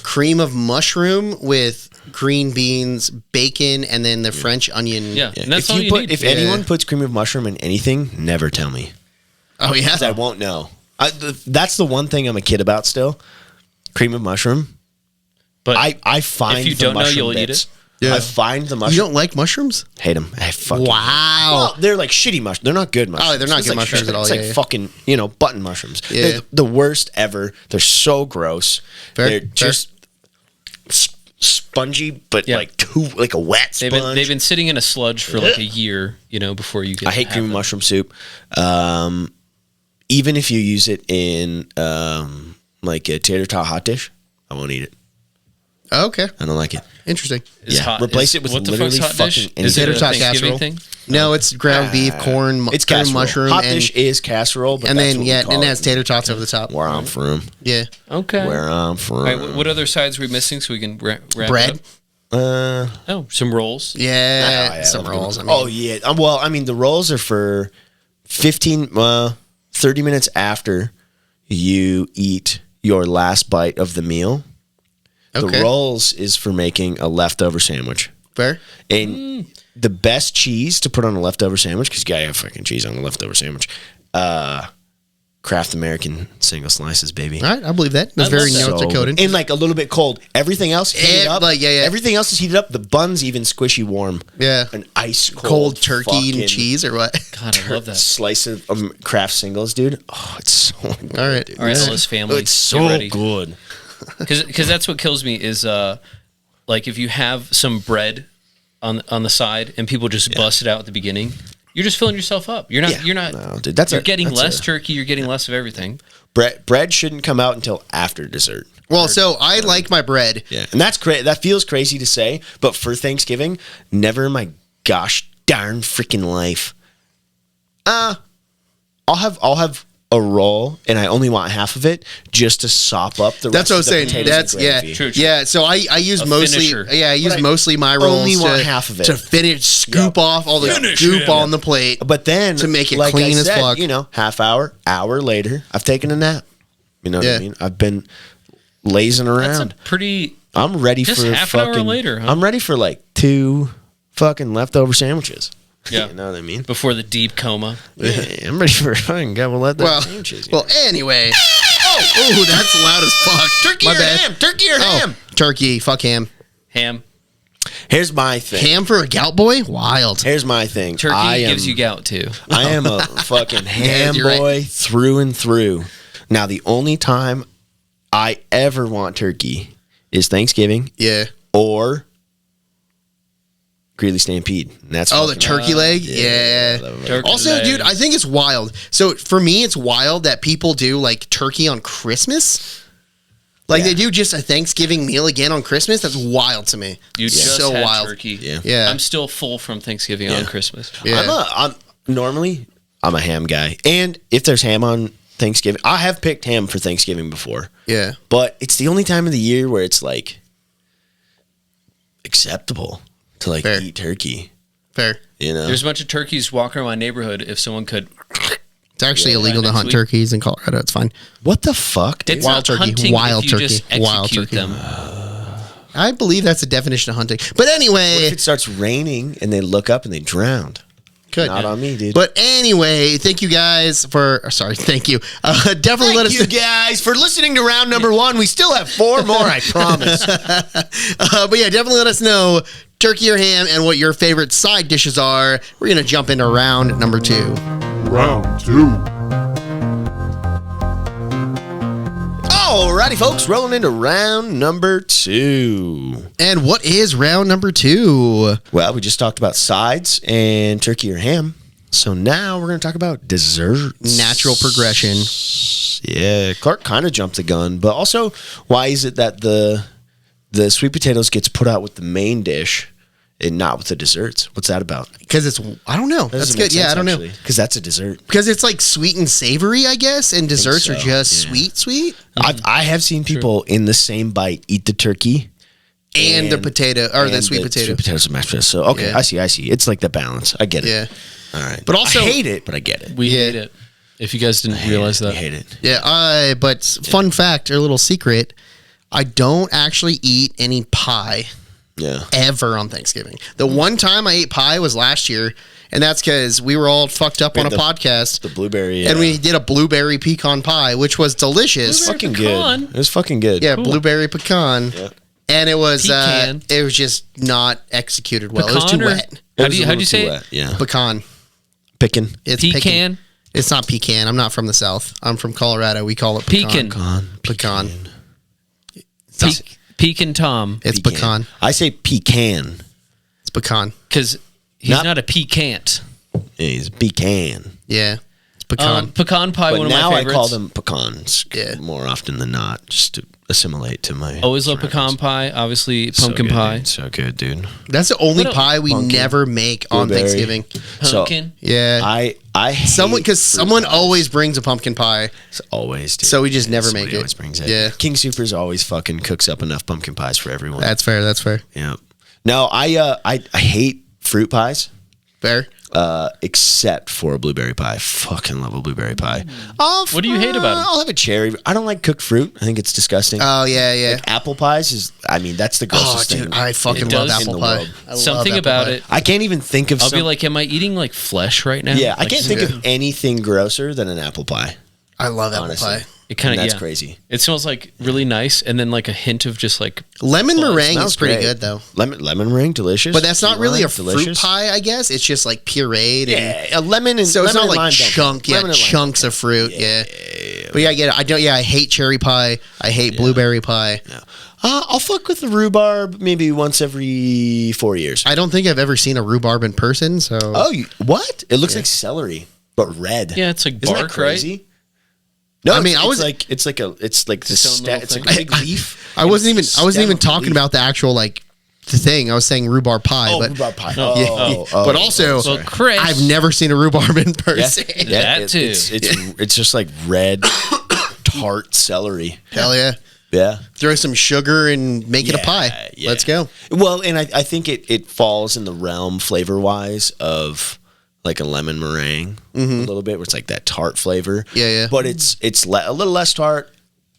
Speaker 1: cream of mushroom with green beans, bacon, and then the French onion.
Speaker 3: Yeah, and that's
Speaker 2: if
Speaker 3: all
Speaker 2: you
Speaker 3: you
Speaker 2: put,
Speaker 3: need.
Speaker 2: if
Speaker 1: Yeah.
Speaker 2: anyone puts cream of mushroom in anything, never tell me.
Speaker 1: Oh yeah.
Speaker 2: 'Cause I won't know. That's the one thing I'm a kid about still. Cream of mushroom.
Speaker 3: But
Speaker 2: I find
Speaker 3: if you
Speaker 2: the
Speaker 3: don't know,
Speaker 2: mushroom
Speaker 3: you'll eat
Speaker 2: bits.
Speaker 3: it.
Speaker 1: Yeah.
Speaker 2: I find the mushroom.
Speaker 1: You don't like mushrooms?
Speaker 2: Hate them. I fucking
Speaker 1: Wow.
Speaker 2: Well, they're like shitty mushrooms. They're not good mushrooms.
Speaker 1: Oh, they're not
Speaker 2: It's
Speaker 1: good
Speaker 2: like
Speaker 1: mushrooms at all,
Speaker 2: It's
Speaker 1: yeah,
Speaker 2: like
Speaker 1: yeah.
Speaker 2: fucking, button mushrooms.
Speaker 1: Yeah.
Speaker 2: They're the worst ever. They're so gross.
Speaker 1: Fair,
Speaker 2: They're
Speaker 1: fair.
Speaker 2: just spongy, but
Speaker 3: Yeah.
Speaker 2: like a wet sponge.
Speaker 3: They've been sitting in a sludge for like a year, before you get.
Speaker 2: I hate creamy mushroom soup. Even if you use it in like a tater tot hot dish, I won't eat it.
Speaker 1: Okay.
Speaker 2: I don't like it.
Speaker 1: Interesting.
Speaker 2: Replace it with
Speaker 3: what the
Speaker 2: literally
Speaker 3: fuck's hot dish?
Speaker 2: fucking
Speaker 3: Is it
Speaker 1: tater
Speaker 3: a
Speaker 1: tot
Speaker 3: Thanksgiving
Speaker 1: casserole.
Speaker 3: thing?
Speaker 1: No, it's ground beef, corn,
Speaker 2: It's
Speaker 1: corn
Speaker 2: casserole.
Speaker 1: mushroom,
Speaker 2: Hot
Speaker 1: and,
Speaker 2: dish is casserole, but
Speaker 1: and
Speaker 2: that's
Speaker 1: then
Speaker 2: what we call
Speaker 1: then it
Speaker 2: it
Speaker 1: has tater tots over the top.
Speaker 2: where I'm from.
Speaker 1: Yeah.
Speaker 3: Okay.
Speaker 2: Where I'm from.
Speaker 3: All right, what other sides are we missing so we can wrap
Speaker 1: Bread.
Speaker 3: it up? Oh, some rolls.
Speaker 1: Yeah.
Speaker 2: Yeah,
Speaker 1: Some rolls. I mean,
Speaker 2: oh yeah. Well, I mean, the rolls are for 30 minutes after you eat your last bite of the meal.
Speaker 1: Okay.
Speaker 2: The rolls is for making a leftover sandwich.
Speaker 1: fair.
Speaker 2: And the best cheese to put on a leftover sandwich, because you gotta have fucking cheese on a leftover sandwich. Kraft American single slices, baby.
Speaker 1: All right, I believe that. That's
Speaker 3: I
Speaker 1: very
Speaker 3: love that.
Speaker 1: North Dakotan.
Speaker 2: And like a little bit cold. Everything else heated up.
Speaker 1: like, yeah.
Speaker 2: Everything else is heated up. The bun's even squishy warm.
Speaker 1: Yeah.
Speaker 2: An ice
Speaker 1: Cold turkey
Speaker 2: fucking
Speaker 1: and cheese or what?
Speaker 3: God, I love that.
Speaker 2: slice of Kraft singles, dude. Oh, it's so good.
Speaker 1: All right.
Speaker 2: dude.
Speaker 3: All right, Ellis family,
Speaker 2: It's so
Speaker 3: get ready.
Speaker 2: good.
Speaker 3: Because that's what kills me is like if you have some bread on the side and people just bust it out at the beginning, you're just filling yourself up. You're not.
Speaker 2: No, dude,
Speaker 3: You're getting less turkey. You're getting less of everything.
Speaker 2: Bread shouldn't come out until after dessert.
Speaker 1: Well, so I like my bread.
Speaker 2: Yeah, and that's great. That feels crazy to say, but for Thanksgiving, never in my gosh darn freaking life. I'll have a roll, and I only want half of it just to sop up the
Speaker 1: That's
Speaker 2: rest
Speaker 1: what I
Speaker 2: of
Speaker 1: was
Speaker 2: the
Speaker 1: saying.
Speaker 2: potatoes
Speaker 1: That's
Speaker 2: and
Speaker 1: yeah,
Speaker 2: gravy.
Speaker 3: True.
Speaker 1: yeah. So I use
Speaker 3: A
Speaker 1: mostly
Speaker 3: finisher.
Speaker 1: I
Speaker 2: I
Speaker 1: mostly my rolls
Speaker 2: only want
Speaker 1: to,
Speaker 2: half of it.
Speaker 1: to finish scoop off all the
Speaker 3: Finish
Speaker 1: goop
Speaker 3: him.
Speaker 1: on the plate.
Speaker 2: But then
Speaker 1: To make it
Speaker 2: like
Speaker 1: clean
Speaker 2: I
Speaker 1: as
Speaker 2: said,
Speaker 1: fuck.
Speaker 2: Half hour later, I've taken a nap. You know what
Speaker 1: Yeah.
Speaker 2: I mean? I've been lazing
Speaker 3: That's
Speaker 2: around.
Speaker 3: a pretty.
Speaker 2: I'm ready
Speaker 3: Just
Speaker 2: for
Speaker 3: half an hour
Speaker 2: fucking.
Speaker 3: later, huh?
Speaker 2: I'm ready for like 2 fucking leftover sandwiches.
Speaker 3: Yeah.
Speaker 2: You know what I mean?
Speaker 3: Before the deep coma.
Speaker 2: Yeah, I'm ready for fucking Gobble leftover sandwiches.
Speaker 1: Well, anyway. Oh, that's loud as fuck.
Speaker 2: turkey
Speaker 1: My
Speaker 2: or
Speaker 1: bad.
Speaker 2: ham? Turkey or
Speaker 1: Oh,
Speaker 2: ham?
Speaker 1: turkey. Fuck ham.
Speaker 3: Ham.
Speaker 2: Here's my thing.
Speaker 1: Ham for a gout boy? Wild.
Speaker 2: Here's my thing.
Speaker 3: Turkey gives you gout too.
Speaker 2: I am a fucking ham
Speaker 1: you're right.
Speaker 2: boy through and through. Now, the only time I ever want turkey is Thanksgiving
Speaker 1: Yeah.
Speaker 2: or Greeley Stampede. And that's
Speaker 1: Oh, the
Speaker 2: fucking-
Speaker 1: turkey leg? Yeah.
Speaker 3: Turkey
Speaker 1: Also,
Speaker 3: leg.
Speaker 1: dude, I think it's wild. So for me, it's wild that people do like turkey on Christmas. Like they do just a Thanksgiving meal again on Christmas. That's wild to me.
Speaker 3: You just
Speaker 1: so
Speaker 3: had
Speaker 1: wild.
Speaker 3: turkey.
Speaker 2: Yeah.
Speaker 1: Yeah.
Speaker 3: I'm still full from Thanksgiving on Christmas.
Speaker 1: Yeah.
Speaker 2: Normally, I'm a ham guy. And if there's ham on Thanksgiving, I have picked ham for Thanksgiving before.
Speaker 1: Yeah.
Speaker 2: But it's the only time of the year where it's like acceptable to like
Speaker 1: Fair.
Speaker 2: eat turkey.
Speaker 1: Fair.
Speaker 2: You know?
Speaker 3: There's a bunch of turkeys walking around my neighborhood. If someone could,
Speaker 1: It's actually illegal to
Speaker 3: next
Speaker 1: hunt
Speaker 3: week.
Speaker 1: turkeys in Colorado. It's fine.
Speaker 2: What the fuck, dude?
Speaker 3: it's
Speaker 1: Wild
Speaker 3: not
Speaker 1: turkey,
Speaker 3: hunting
Speaker 1: wild
Speaker 3: if you
Speaker 1: turkey,
Speaker 3: just
Speaker 1: wild
Speaker 3: execute
Speaker 1: turkey.
Speaker 3: them.
Speaker 1: I believe that's the definition of hunting. But
Speaker 2: What
Speaker 1: anyway,
Speaker 2: if it starts raining and they look up and they drowned?
Speaker 1: good.
Speaker 2: Not on me, dude.
Speaker 1: But anyway, thank you guys for. Thank you. Definitely let us.
Speaker 2: Thank you guys for listening to round number 1. We still have 4 more, I promise.
Speaker 1: But yeah, definitely let us know turkey or ham and what your favorite side dishes are. We're gonna jump into round number 2.
Speaker 4: Round 2.
Speaker 2: Alrighty, folks, rolling into round number 2.
Speaker 1: And what is round number 2?
Speaker 2: Well, we just talked about sides and turkey or ham. So now we're going to talk about desserts.
Speaker 1: Natural progression.
Speaker 2: Yeah, Clark kind of jumped the gun, but also, why is it that the sweet potatoes gets put out with the main dish and not with the desserts? What's that about?
Speaker 1: Because it's, I don't know. That's good. Yeah, I don't know.
Speaker 2: Because that's a dessert.
Speaker 1: Because it's like sweet and savory, I guess, and desserts
Speaker 2: so,
Speaker 1: are just
Speaker 2: yeah.
Speaker 1: sweet,
Speaker 2: I have seen people in the same bite eat the turkey
Speaker 1: and the potato or the
Speaker 2: and
Speaker 1: sweet potato.
Speaker 2: Sweet potatoes and mashed potatoes. So okay,
Speaker 1: Yeah.
Speaker 2: I see. It's like the balance. I get it.
Speaker 1: Yeah,
Speaker 2: All right.
Speaker 1: But also-
Speaker 2: I hate it, but I get it.
Speaker 3: We
Speaker 1: Yeah.
Speaker 3: hate it. If you guys didn't realize
Speaker 2: I
Speaker 3: that,
Speaker 2: hate it.
Speaker 1: yeah. But fun fact or little secret, I don't actually eat any pie
Speaker 2: Yeah.
Speaker 1: ever on Thanksgiving. The one time I ate pie was last year, and that's because we were all fucked up on a podcast.
Speaker 2: The blueberry.
Speaker 1: And we did a blueberry pecan pie, which was delicious.
Speaker 3: Blueberry
Speaker 2: fucking
Speaker 3: pecan?
Speaker 2: good. It was fucking good.
Speaker 1: Yeah, blueberry pecan.
Speaker 2: Yeah.
Speaker 1: and it was
Speaker 3: Pecan.
Speaker 1: it was just not executed well. It was
Speaker 3: Pecan
Speaker 1: too
Speaker 3: or-
Speaker 1: wet.
Speaker 3: How'd you say it?
Speaker 2: Wet. Yeah.
Speaker 1: Pecan.
Speaker 2: Pecan.
Speaker 1: It's
Speaker 3: Pecan?
Speaker 1: It's not pecan. I'm not from the South. I'm from Colorado. We call it pecan.
Speaker 3: Pecan.
Speaker 1: Pecan.
Speaker 3: Pecan Tom.
Speaker 1: It's pecan.
Speaker 2: I say pecan.
Speaker 1: It's pecan.
Speaker 3: Because he's not a pecant.
Speaker 2: Yeah, he's pecan.
Speaker 1: Yeah. It's pecan.
Speaker 3: Pecan pie,
Speaker 2: But
Speaker 3: one of
Speaker 2: now
Speaker 3: my
Speaker 2: I
Speaker 3: favorites.
Speaker 2: call them pecans
Speaker 1: Yeah.
Speaker 2: more often than not, just to assimilate to my.
Speaker 3: Always love
Speaker 2: surroundings.
Speaker 3: pecan pie. Obviously,
Speaker 2: So
Speaker 3: pumpkin
Speaker 2: good,
Speaker 3: pie.
Speaker 2: dude. So good, dude.
Speaker 1: That's the only
Speaker 3: What a-
Speaker 1: pie we
Speaker 2: Pumpkin.
Speaker 1: never make on
Speaker 2: Blueberry.
Speaker 1: Thanksgiving.
Speaker 3: Pumpkin.
Speaker 1: Yeah.
Speaker 2: I hate
Speaker 1: Because
Speaker 2: fruit
Speaker 1: someone
Speaker 2: pies.
Speaker 1: always brings a pumpkin pie.
Speaker 2: always, dude.
Speaker 1: So we just never
Speaker 2: Somebody
Speaker 1: make it.
Speaker 2: Always brings it.
Speaker 1: Yeah.
Speaker 2: King Supers always fucking cooks up enough pumpkin pies for everyone.
Speaker 1: That's fair. That's fair.
Speaker 2: Yeah. No, I hate fruit pies.
Speaker 1: Fair.
Speaker 2: Except for a blueberry pie. I fucking love a blueberry pie.
Speaker 3: What do you hate about 'em?
Speaker 2: I'll have a cherry. I don't like cooked fruit. I think it's disgusting.
Speaker 1: Oh, yeah, yeah.
Speaker 2: Like apple pies is. I mean, that's the
Speaker 1: Oh,
Speaker 2: grossest thing.
Speaker 1: dude, I fucking
Speaker 3: It
Speaker 1: love
Speaker 3: does.
Speaker 1: apple
Speaker 2: In the
Speaker 1: pie.
Speaker 2: world.
Speaker 1: I love
Speaker 3: Something
Speaker 1: apple
Speaker 3: about
Speaker 1: pie.
Speaker 3: it.
Speaker 2: I can't even think of.
Speaker 3: I'll be like, am I eating like flesh right now?
Speaker 2: yeah, I
Speaker 3: Like,
Speaker 2: can't think of anything grosser than an apple pie.
Speaker 1: I love apple
Speaker 2: Honestly.
Speaker 1: pie.
Speaker 3: It kind
Speaker 2: And
Speaker 3: of
Speaker 2: that's
Speaker 3: yeah.
Speaker 2: crazy.
Speaker 3: It smells like really nice, and then like a hint of just like
Speaker 1: Lemon meringue
Speaker 2: Smells
Speaker 1: is pretty
Speaker 2: great.
Speaker 1: good, though.
Speaker 2: Lemon ring, delicious.
Speaker 1: But that's not
Speaker 2: Key
Speaker 1: really
Speaker 2: lime,
Speaker 1: a fruit
Speaker 2: delicious.
Speaker 1: pie, I guess. It's just like pureed. And,
Speaker 2: Yeah, a lemon and
Speaker 1: so it's
Speaker 2: lemon
Speaker 1: not
Speaker 2: and
Speaker 1: like
Speaker 2: lime don't count. Lemon and lime
Speaker 1: chunks
Speaker 2: don't
Speaker 1: of fruit.
Speaker 2: count.
Speaker 1: Yeah. But yeah, I get it. I don't. Yeah, I hate cherry pie. I hate blueberry pie.
Speaker 2: No. I'll fuck with the rhubarb maybe once every 4 years.
Speaker 1: I don't think I've ever seen a rhubarb in person. So
Speaker 2: Oh, what? It looks like celery, but red.
Speaker 3: yeah, it's like
Speaker 2: Isn't
Speaker 3: bark,
Speaker 2: that crazy?
Speaker 3: right?
Speaker 2: No,
Speaker 1: I mean,
Speaker 2: it's
Speaker 1: I was-
Speaker 2: like it's like the
Speaker 3: its own little
Speaker 2: it's like
Speaker 3: thing.
Speaker 2: a big leaf.
Speaker 1: I wasn't
Speaker 2: It's a
Speaker 1: even
Speaker 2: stem of
Speaker 1: talking
Speaker 2: leaf.
Speaker 1: about the actual like the thing. I was saying rhubarb pie.
Speaker 2: Oh,
Speaker 1: but
Speaker 2: rhubarb pie.
Speaker 3: No.
Speaker 1: but also,
Speaker 3: Well, Chris,
Speaker 1: I've never seen a rhubarb in
Speaker 2: Yeah,
Speaker 1: person.
Speaker 3: That too.
Speaker 2: It's just like red tart celery.
Speaker 1: Hell yeah!
Speaker 2: Yeah.
Speaker 1: Throw some sugar and make it a pie.
Speaker 2: Yeah.
Speaker 1: Let's go.
Speaker 2: Well, and I think it falls in the realm flavor wise of like a lemon meringue a little bit, where it's like that tart flavor.
Speaker 1: Yeah, yeah.
Speaker 2: But it's a little less tart,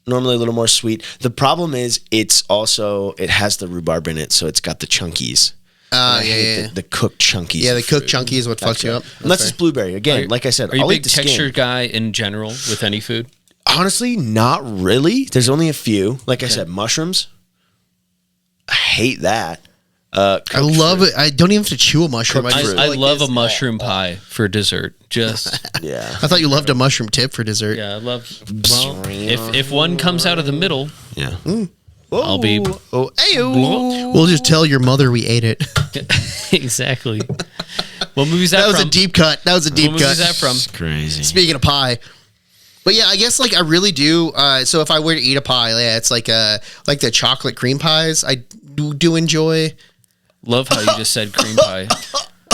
Speaker 2: normally a little more sweet. The problem is it has the rhubarb in it, so it's got the chunkies. I hate
Speaker 1: yeah.
Speaker 2: The cooked chunkies.
Speaker 1: Yeah, the
Speaker 2: of
Speaker 1: cooked
Speaker 2: fruit.
Speaker 1: chunky is what fucks you up.
Speaker 2: Unless
Speaker 1: That's
Speaker 2: it's blueberry. Again,
Speaker 3: Are-
Speaker 2: like I said,
Speaker 3: Are you a
Speaker 2: I'll
Speaker 3: big
Speaker 2: eat the
Speaker 3: texture
Speaker 2: skin.
Speaker 3: guy in general with any food?
Speaker 2: Honestly, not really. There's only a few. Like I said, mushrooms. I hate that.
Speaker 1: I love it. I don't even have to chew a mushroom.
Speaker 2: Cooked
Speaker 1: I,
Speaker 2: fruit.
Speaker 1: just
Speaker 3: I
Speaker 1: like
Speaker 3: love
Speaker 1: this.
Speaker 3: a mushroom pie for dessert. Just
Speaker 2: Yeah.
Speaker 1: I thought you loved a mushroom tip for dessert.
Speaker 3: yeah, I love. Well, if one comes out of the middle,
Speaker 2: Yeah.
Speaker 3: I'll be
Speaker 2: Oh, ayo.
Speaker 1: We'll just tell your mother we ate it.
Speaker 3: exactly. What movie is that,
Speaker 1: That was
Speaker 3: from?
Speaker 1: a deep cut. That was a deep
Speaker 3: What movie
Speaker 1: cut.
Speaker 3: is that from?
Speaker 2: Crazy.
Speaker 1: Speaking of pie. But yeah, I guess like I really do. So if I were to eat a pie, yeah, it's like the chocolate cream pies. I do enjoy.
Speaker 3: Love how you just said cream pie.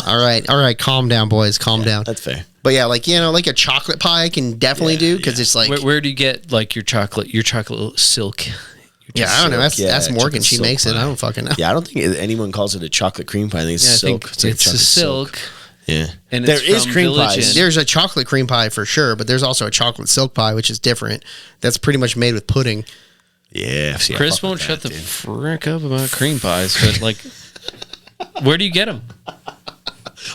Speaker 1: All right, calm down, boys, calm down.
Speaker 2: That's fair.
Speaker 1: But yeah, like like a chocolate pie, I can definitely do because it's like
Speaker 3: Where do you get like your chocolate silk?
Speaker 1: yeah, I don't know. That's
Speaker 2: Yeah,
Speaker 1: that's Morgan.
Speaker 2: chocolate
Speaker 1: She
Speaker 2: silk
Speaker 1: makes it.
Speaker 2: pie.
Speaker 1: I don't fucking know.
Speaker 2: Yeah, I don't think anyone calls it a chocolate cream pie. I think it's
Speaker 3: Yeah, I
Speaker 2: silk.
Speaker 3: think
Speaker 2: like
Speaker 3: it's a
Speaker 2: chocolate
Speaker 3: silk.
Speaker 2: Yeah.
Speaker 3: And
Speaker 2: there
Speaker 3: it's
Speaker 2: is
Speaker 3: from
Speaker 2: cream
Speaker 3: Village
Speaker 2: pies.
Speaker 3: Inn.
Speaker 1: There's a chocolate cream pie for sure, but there's also a chocolate silk pie, which is different. That's pretty much made with pudding.
Speaker 2: Yeah. See, I
Speaker 3: Chris
Speaker 2: fuck with
Speaker 3: won't shut
Speaker 2: that,
Speaker 3: the
Speaker 2: dude.
Speaker 3: frick up about cream pies, but like, where do you get them?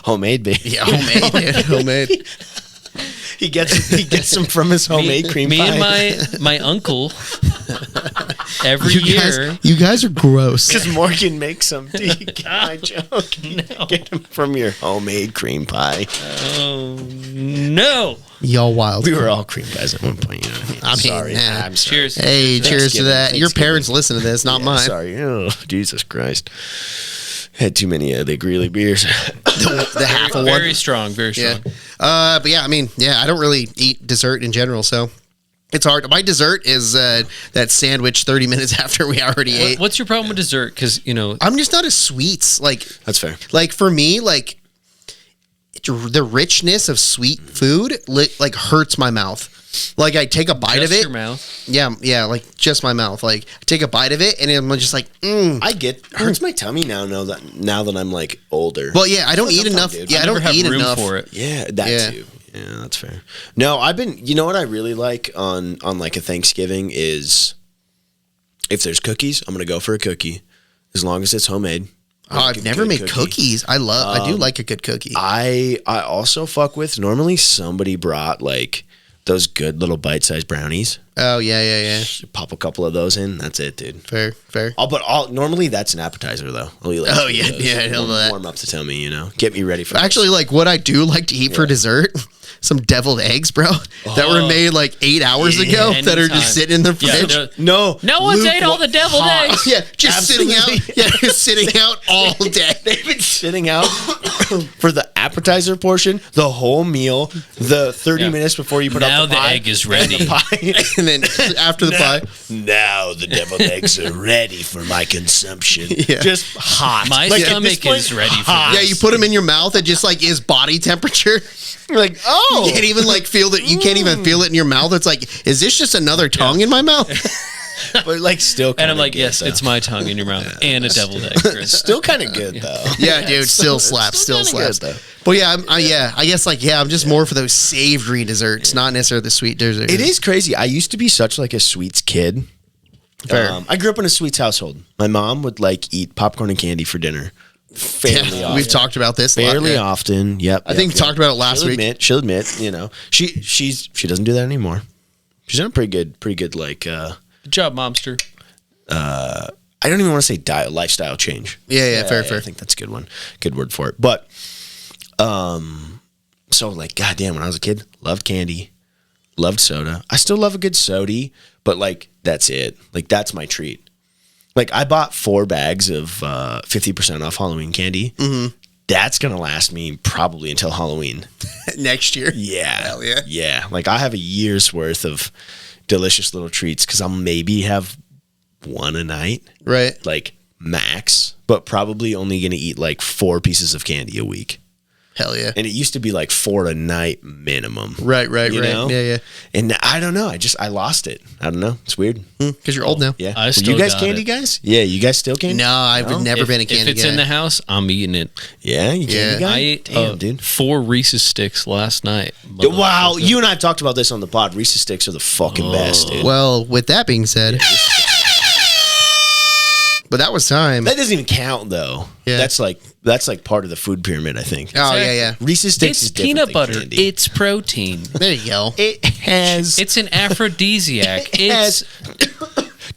Speaker 2: Homemade, baby.
Speaker 1: Yeah, homemade, dude, homemade.
Speaker 2: He gets them from his homemade cream
Speaker 3: Me
Speaker 2: pie.
Speaker 3: and my uncle every year.
Speaker 1: You guys are gross.
Speaker 2: Because Morgan makes them. Do you get my joke?
Speaker 3: No.
Speaker 2: Get them from your homemade cream pie.
Speaker 3: Oh no!
Speaker 1: Y'all wild.
Speaker 2: We were all cream pies at one point. You know what I mean?
Speaker 1: I mean,
Speaker 2: sorry.
Speaker 1: yeah.
Speaker 2: I'm sorry.
Speaker 3: Cheers.
Speaker 1: Hey, cheers to that. Your
Speaker 2: Thanksgiving.
Speaker 1: parents listen to this, not
Speaker 2: Yeah,
Speaker 1: mine.
Speaker 2: Sorry. Oh, Jesus Christ. Had too many of the Greeley beers.
Speaker 1: The half of one.
Speaker 3: Very strong. Very
Speaker 1: Yeah.
Speaker 3: strong.
Speaker 1: But yeah, I mean, yeah, I don't really eat dessert in general, so it's hard. My dessert is that sandwich 30 minutes after we already ate.
Speaker 3: What's your problem with dessert? Because
Speaker 1: I'm just not a sweets.
Speaker 2: That's fair.
Speaker 1: Like for me, like the richness of sweet food like hurts my mouth. Like I take a bite of
Speaker 3: just
Speaker 1: it.
Speaker 3: your mouth.
Speaker 1: Yeah, like just my mouth. Like I take a bite of it and I'm just like,
Speaker 2: I get hurts my tummy now that I'm like older.
Speaker 1: Well, yeah, I don't eat
Speaker 2: Sometimes,
Speaker 1: enough.
Speaker 2: dude.
Speaker 1: Yeah, I
Speaker 3: Never
Speaker 1: don't
Speaker 3: have
Speaker 1: eat
Speaker 3: room
Speaker 1: enough
Speaker 3: for it.
Speaker 2: Yeah, that
Speaker 1: Yeah.
Speaker 2: too. Yeah, that's fair. No, I've been. You know what I really like on like a Thanksgiving is if there's cookies, I'm gonna go for a cookie, as long as it's homemade. I
Speaker 1: Oh,
Speaker 2: like
Speaker 1: I've
Speaker 2: a
Speaker 1: never
Speaker 2: good
Speaker 1: made
Speaker 2: cookie.
Speaker 1: cookies. I do like a good cookie.
Speaker 2: I also fuck with normally somebody brought like those good little bite-sized brownies.
Speaker 1: Oh, yeah.
Speaker 2: Pop a couple of those in. That's it, dude.
Speaker 1: Fair.
Speaker 2: Normally that's an appetizer though. I'll eat like
Speaker 1: Oh,
Speaker 2: two
Speaker 1: yeah,
Speaker 2: of those.
Speaker 1: yeah, I know that.
Speaker 2: Warm up to tell me, get me ready for
Speaker 1: Actually,
Speaker 2: this.
Speaker 1: like what I do like to eat for dessert, some deviled eggs, bro, that were made like 8 hours ago that are
Speaker 3: anytime.
Speaker 1: just sitting in the
Speaker 3: Yeah,
Speaker 1: fridge.
Speaker 2: No
Speaker 3: one's ate all the deviled eggs.
Speaker 1: Yeah, just sitting out.
Speaker 2: Absolutely.
Speaker 1: Yeah, just sitting out all day.
Speaker 2: They've been sitting out for the appetizer portion, the whole meal, the 30 minutes before you put
Speaker 3: Now
Speaker 2: up the
Speaker 3: the
Speaker 2: pie.
Speaker 3: egg is ready.
Speaker 2: And the pie.
Speaker 1: And then after the pie,
Speaker 2: Now the deviled eggs are ready for my consumption.
Speaker 1: Yeah.
Speaker 2: Just hot.
Speaker 3: My
Speaker 2: Like, at
Speaker 3: stomach
Speaker 2: this point,
Speaker 3: is ready for
Speaker 2: hot.
Speaker 1: yeah, you put them in your mouth. It just like is body temperature.
Speaker 2: You're like, oh.
Speaker 1: You can't even like feel that. You can't even feel it in your mouth. It's like, is this just another tongue in my mouth?
Speaker 2: But like still kind
Speaker 3: And
Speaker 2: of
Speaker 3: I'm like,
Speaker 2: good,
Speaker 3: yes,
Speaker 2: though.
Speaker 3: it's my tongue in your mouth and a deviled egg, Chris.
Speaker 2: Still kind of good though.
Speaker 1: Yeah, dude, still slaps, still
Speaker 2: kinda
Speaker 1: slaps.
Speaker 2: good, though.
Speaker 1: But yeah, I guess like I'm just more for those savory desserts, not necessarily the sweet desserts.
Speaker 2: It is crazy. I used to be such like a sweets kid.
Speaker 1: Fair.
Speaker 2: I grew up in a sweets household. My mom would like eat popcorn and candy for dinner. Fairly often.
Speaker 1: We've talked about this a lot,
Speaker 2: Fairly
Speaker 1: yeah.
Speaker 2: often. Yep.
Speaker 1: I think we talked about it last week.
Speaker 2: She'll admit, she doesn't do that anymore. She's done a pretty good like
Speaker 3: Good job, momster.
Speaker 2: I don't even want to say diet lifestyle change.
Speaker 1: Yeah, fair.
Speaker 2: I think that's a good one. Good word for it. But so like goddamn, when I was a kid, loved candy, loved soda. I still love a good sody, but like that's it. Like that's my treat. Like I bought 4 bags of 50% off Halloween candy. Mm-hmm. That's gonna last me probably until Halloween
Speaker 1: Next year.
Speaker 2: Yeah,
Speaker 1: Hell yeah.
Speaker 2: yeah. Like I have a year's worth of delicious little treats because I'll maybe have one a night,
Speaker 1: Right.
Speaker 2: like max, but probably only gonna eat like 4 pieces of candy a week.
Speaker 1: Hell yeah.
Speaker 2: And it used to be like 4 a night minimum.
Speaker 1: Right.
Speaker 2: You know?
Speaker 1: Yeah.
Speaker 2: And I don't know. I lost it. I don't know. It's weird.
Speaker 1: Because you're old now.
Speaker 2: Yeah.
Speaker 3: I
Speaker 2: Were
Speaker 3: still
Speaker 2: you guys
Speaker 3: got
Speaker 2: candy
Speaker 3: it.
Speaker 2: guys? Yeah. You guys still candy?
Speaker 1: No, I've never been a
Speaker 3: If
Speaker 1: candy
Speaker 3: it's
Speaker 1: guy.
Speaker 3: in the house, I'm eating it.
Speaker 2: Yeah. You candy
Speaker 1: Yeah.
Speaker 2: guy?
Speaker 3: I ate
Speaker 2: Damn, dude.
Speaker 3: 4 Reese's sticks last night.
Speaker 2: Wow. You and I have talked about this on the pod. Reese's sticks are the fucking best, dude.
Speaker 1: Well, with that being said, but that was time.
Speaker 2: That doesn't even count though.
Speaker 1: Yeah.
Speaker 2: That's like part of the food pyramid, I think.
Speaker 1: Oh yeah.
Speaker 2: Reese's sticks
Speaker 3: It's
Speaker 2: is different
Speaker 3: peanut
Speaker 2: than
Speaker 3: butter.
Speaker 2: candy.
Speaker 3: It's protein.
Speaker 1: There you go.
Speaker 2: It has
Speaker 3: It's an aphrodisiac.
Speaker 2: it has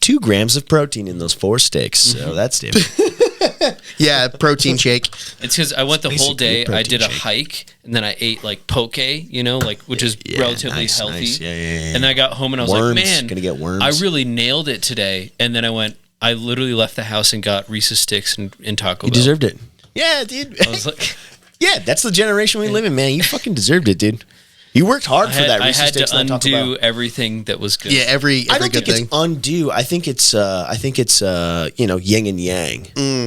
Speaker 2: 2 grams of protein in those 4 sticks. So that's different.
Speaker 1: Yeah, protein shake.
Speaker 3: It's because I went the whole
Speaker 2: basically a
Speaker 3: day. I did a
Speaker 2: protein shake.
Speaker 3: hike, and then I ate like poke, which is
Speaker 2: Yeah,
Speaker 3: relatively
Speaker 2: nice,
Speaker 3: healthy.
Speaker 2: nice. Yeah.
Speaker 3: And then I got home and I was
Speaker 2: Worms.
Speaker 3: like, man,
Speaker 2: Gonna get worms.
Speaker 3: I really nailed it today. And then I literally left the house and got Reese's sticks and Taco
Speaker 2: You
Speaker 3: Bell.
Speaker 2: deserved it. Yeah, dude.
Speaker 3: I was like,
Speaker 2: Yeah, that's the generation we live in, man. You fucking deserved it, dude. You worked hard for that
Speaker 3: I
Speaker 2: Reese's
Speaker 3: had
Speaker 2: sticks
Speaker 3: to
Speaker 2: that I talked
Speaker 3: undo
Speaker 2: about.
Speaker 3: everything that was good.
Speaker 1: Yeah, every
Speaker 2: I don't
Speaker 1: good
Speaker 2: think
Speaker 1: thing.
Speaker 2: it's undo. I think it's yin and yang.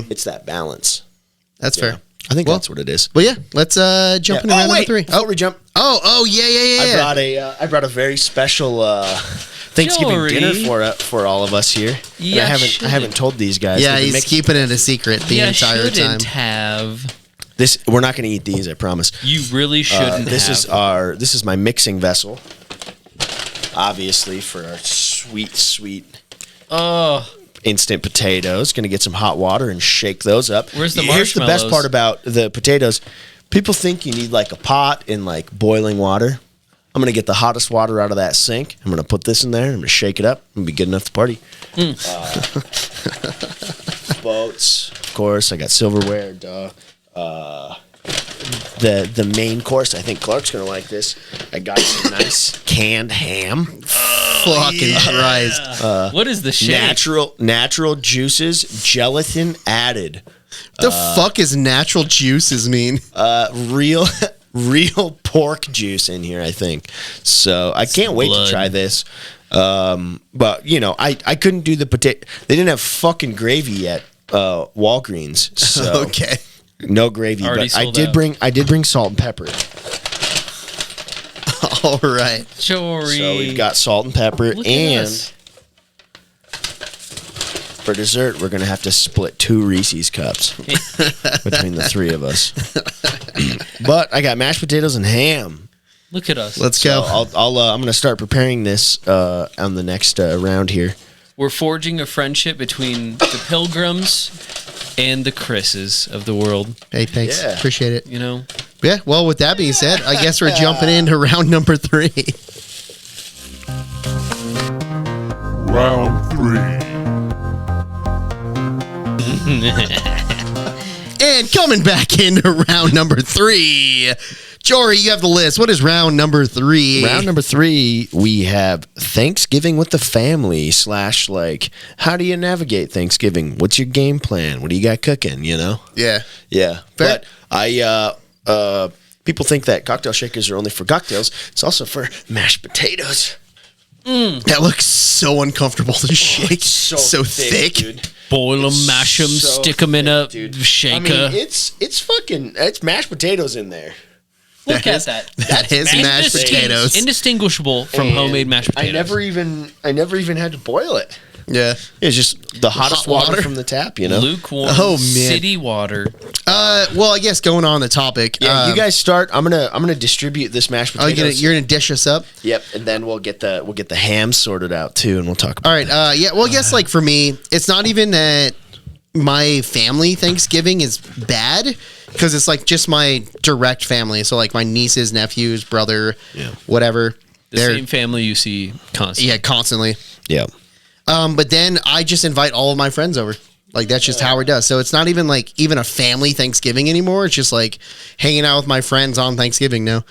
Speaker 2: It's that balance.
Speaker 1: That's fair.
Speaker 2: I think
Speaker 1: Well,
Speaker 2: that's what it is.
Speaker 1: Well, yeah. Let's jump into round number 3.
Speaker 2: Before we jump,
Speaker 1: Oh, yeah.
Speaker 2: I brought a very special Thanksgiving
Speaker 3: Jory.
Speaker 2: dinner for all of us here. And
Speaker 3: Yeah,
Speaker 2: I haven't told these guys.
Speaker 1: Yeah,
Speaker 2: They've been
Speaker 1: he's
Speaker 2: making-
Speaker 1: keeping it a secret the
Speaker 3: You
Speaker 1: entire time.
Speaker 3: shouldn't have.
Speaker 2: this. We're not going to eat these. I promise.
Speaker 3: You really shouldn't
Speaker 2: This
Speaker 3: have.
Speaker 2: is my mixing vessel. Obviously for our sweet
Speaker 3: Oh,
Speaker 2: instant potatoes. Going to get some hot water and shake those up.
Speaker 3: Where's the
Speaker 2: Here's the best
Speaker 3: marshmallows?
Speaker 2: part about the potatoes. People think you need like a pot and like boiling water. I'm going to get the hottest water out of that sink. I'm going to put this in there. I'm going to shake it up. And be good enough to party. Boats, of course. I got silverware. Duh. The main course. I think Clark's going to like this. I got some nice canned ham.
Speaker 1: Fucking Christ.
Speaker 3: what is the shape?
Speaker 2: Natural juices, gelatin added.
Speaker 1: The fuck is natural juices mean?
Speaker 2: Real pork juice in here, I think. So I can't wait
Speaker 3: blood.
Speaker 2: to try this. But I couldn't do the potato. They didn't have fucking gravy yet. Walgreens. So
Speaker 1: Okay.
Speaker 2: no gravy.
Speaker 3: Already
Speaker 2: But I
Speaker 3: sold
Speaker 2: did bring salt and pepper.
Speaker 1: All right.
Speaker 3: Jory.
Speaker 2: So we've got salt and pepper,
Speaker 3: Look at
Speaker 2: and
Speaker 3: us.
Speaker 2: for dessert we're gonna have to split 2 Reese's cups between the 3 of us. But I got mashed potatoes and ham.
Speaker 3: Look at us.
Speaker 1: Let's
Speaker 2: So
Speaker 1: go.
Speaker 2: I'm gonna start preparing this on the next round here.
Speaker 3: We're forging a friendship between the Pilgrims and the Chris's of the world.
Speaker 1: Hey, thanks.
Speaker 2: Yeah.
Speaker 1: Appreciate it.
Speaker 3: You know,
Speaker 1: Yeah, well, with that being said, I guess we're jumping into round number 3.
Speaker 4: Round 3.
Speaker 1: And coming back into round number 3. Jory, you have the list. What is round number 3?
Speaker 2: Round number 3, we have Thanksgiving with the family / like, how do you navigate Thanksgiving? What's your game plan? What do you got cooking, you know?
Speaker 1: Yeah.
Speaker 2: Yeah.
Speaker 1: Fair.
Speaker 2: But people think that cocktail shakers are only for cocktails. It's also for mashed potatoes.
Speaker 1: That looks so uncomfortable to shake. So thick.
Speaker 2: Dude.
Speaker 3: Boil them, mash them,
Speaker 2: So
Speaker 3: stick them in a
Speaker 2: thick, dude.
Speaker 3: shaker.
Speaker 2: I mean, it's mashed potatoes in there.
Speaker 3: Look at that.
Speaker 1: That is mashed potatoes.
Speaker 3: Indistinguishable from homemade mashed potatoes.
Speaker 2: I never even had to boil it.
Speaker 1: Yeah.
Speaker 2: It's just the hottest
Speaker 1: Hot water?
Speaker 2: water from the tap, you know?
Speaker 3: Lukewarm city water.
Speaker 1: Well, I guess going on the topic.
Speaker 2: Yeah, you guys start. I'm gonna distribute this mashed potatoes.
Speaker 1: You're gonna dish us up.
Speaker 2: Yep, and then we'll get the ham sorted out too, and we'll talk about.
Speaker 1: All right. Yeah. Well, I guess like for me, it's not even that my family Thanksgiving is bad because it's like just my direct family. So like my nieces, nephews, brother, whatever.
Speaker 3: The same family you see constantly.
Speaker 1: Yeah, constantly.
Speaker 2: Yeah.
Speaker 1: But then I just invite all of my friends over. Like that's just how it does. So it's not even like even a family Thanksgiving anymore. It's just like hanging out with my friends on Thanksgiving now.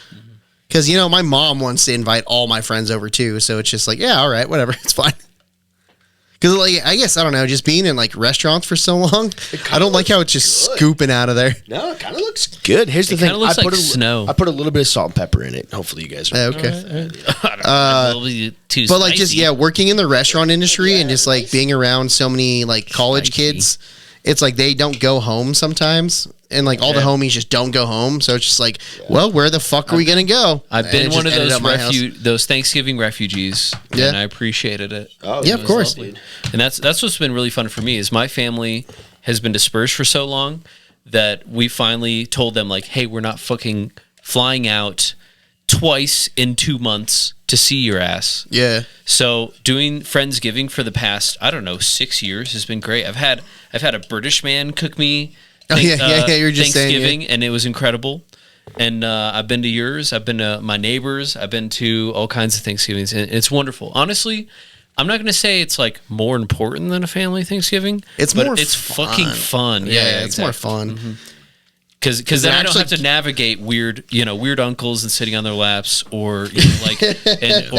Speaker 1: Because you know my mom wants to invite all my friends over too. So it's just like all right, whatever, it's fine. Because like I guess I don't know, just being in like restaurants for so long, I don't like how it's just scooping out of there.
Speaker 2: No, it kind of looks good. Here's the thing:
Speaker 3: looks like snow.
Speaker 2: I put a little bit of salt and pepper in it. Hopefully, you guys are
Speaker 1: Okay.
Speaker 3: But
Speaker 1: Like just working in the restaurant industry and just like being around so many like college kids, it's like they don't go home sometimes, and like all the homies just don't go home. So it's just like, well, where the fuck are we gonna go?
Speaker 3: I've been one of
Speaker 1: those
Speaker 3: those Thanksgiving refugees, and I appreciated it.
Speaker 2: Oh,
Speaker 1: yeah, of course.
Speaker 2: Lovely.
Speaker 3: And that's what's been really fun for me is my family has been dispersed for so long that we finally told them like, hey, we're not fucking flying out twice in 2 months to see your ass.
Speaker 1: Yeah.
Speaker 3: So doing Friendsgiving for the past, I don't know, 6 years has been great. I've had a British man cook me
Speaker 1: You were just
Speaker 3: Thanksgiving,
Speaker 1: saying,
Speaker 3: and it was incredible. And I've been to yours. I've been to my neighbors. I've been to all kinds of Thanksgivings, and it's wonderful. Honestly, I'm not going to say it's like more important than a family Thanksgiving.
Speaker 1: It's
Speaker 3: but
Speaker 1: more
Speaker 3: it's
Speaker 1: fun.
Speaker 3: fucking fun.
Speaker 1: Yeah,
Speaker 3: Yeah,
Speaker 1: it's more fun.
Speaker 3: Because then I don't have to navigate weird uncles and sitting on their laps, or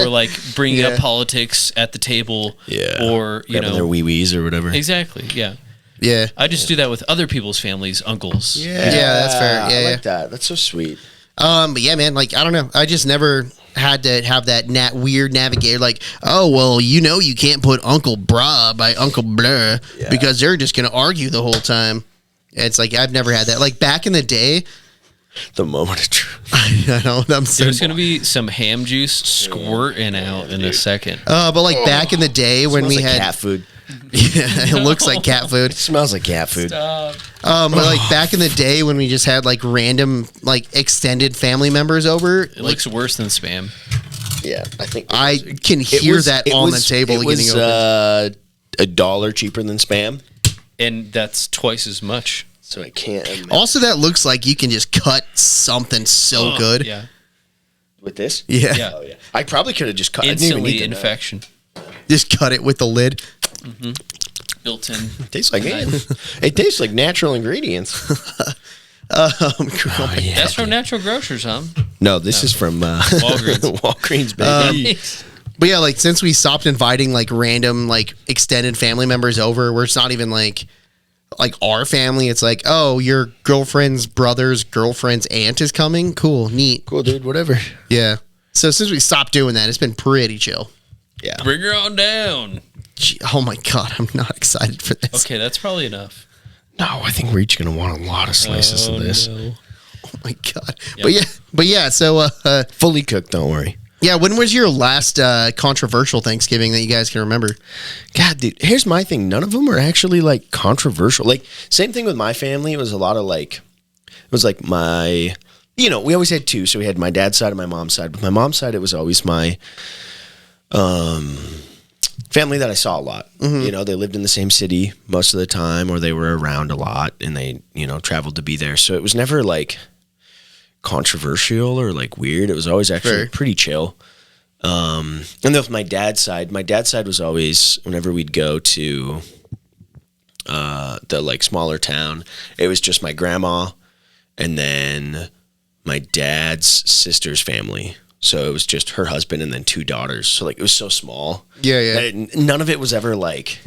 Speaker 3: like bringing up politics at the table, or
Speaker 2: Grabbing their wee wees or whatever.
Speaker 3: Exactly. Yeah.
Speaker 1: Yeah.
Speaker 3: I just do that with other people's families, uncles.
Speaker 1: Yeah, that's fair. Yeah,
Speaker 2: I like that. That's so sweet.
Speaker 1: But yeah, man, like I don't know. I just never had to have that weird navigator like, oh well, you can't put Uncle Bra by Uncle Blur because they're just gonna argue the whole time. It's like I've never had that. Like back in the day,
Speaker 2: the moment of truth.
Speaker 1: I know
Speaker 3: There's gonna be some ham juice squirting out in a second.
Speaker 1: but like back in the day when we
Speaker 2: like
Speaker 1: had
Speaker 2: cat food.
Speaker 1: it looks like cat food.
Speaker 2: It smells like cat food.
Speaker 1: But like back in the day when we just had like random like extended family members over,
Speaker 3: It looks worse than Spam.
Speaker 2: Yeah, I think
Speaker 1: I can hear that on the table
Speaker 2: It
Speaker 1: getting
Speaker 2: was
Speaker 1: opened.
Speaker 2: $1 cheaper than Spam,
Speaker 3: And that's twice as much.
Speaker 2: so I can't. Imagine.
Speaker 1: Also, that looks like you can just cut something so good.
Speaker 3: Yeah.
Speaker 2: With this,
Speaker 1: Yeah.
Speaker 3: Yeah.
Speaker 2: Oh, yeah. I probably could have just cut. I didn't even
Speaker 3: Instantly
Speaker 2: need to know.
Speaker 3: infection.
Speaker 1: Just cut it with the lid.
Speaker 3: Built in.
Speaker 2: It tastes like it tastes like natural ingredients.
Speaker 3: That's from Natural Grocers, huh?
Speaker 2: No, this is from
Speaker 3: Walgreens.
Speaker 2: Walgreens, baby.
Speaker 1: But yeah, like since we stopped inviting like random like extended family members over, where it's not even like our family, it's like, oh, your girlfriend's brother's girlfriend's aunt is coming. Cool, neat,
Speaker 2: Cool, dude. Whatever.
Speaker 1: yeah. So since we stopped doing that, it's been pretty chill.
Speaker 2: Yeah.
Speaker 3: Bring her on down.
Speaker 1: Gee, oh my god, I'm not excited for this.
Speaker 3: Okay, that's probably enough.
Speaker 2: No, I think we're each gonna want a lot of slices of this.
Speaker 3: No.
Speaker 1: Oh my god. But yeah. So
Speaker 2: Fully cooked. Don't worry.
Speaker 1: yeah, when was your last controversial Thanksgiving that you guys can remember?
Speaker 2: God, dude, here's my thing. None of them are actually like controversial. Like, same thing with my family. It was a lot of like, it was like my, we always had two. So we had my dad's side and my mom's side. But my mom's side, it was always my family that I saw a lot.
Speaker 1: Mm-hmm.
Speaker 2: They lived in the same city most of the time, or they were around a lot and they, traveled to be there. So it was never like controversial or like weird. It was always actually
Speaker 1: Fair.
Speaker 2: pretty chill. And then with my dad's side was always, whenever we'd go to the like smaller town, it was just my grandma and then my dad's sister's family. So it was just her husband and then 2 daughters. So like it was so small.
Speaker 1: Yeah.
Speaker 2: None of it was ever like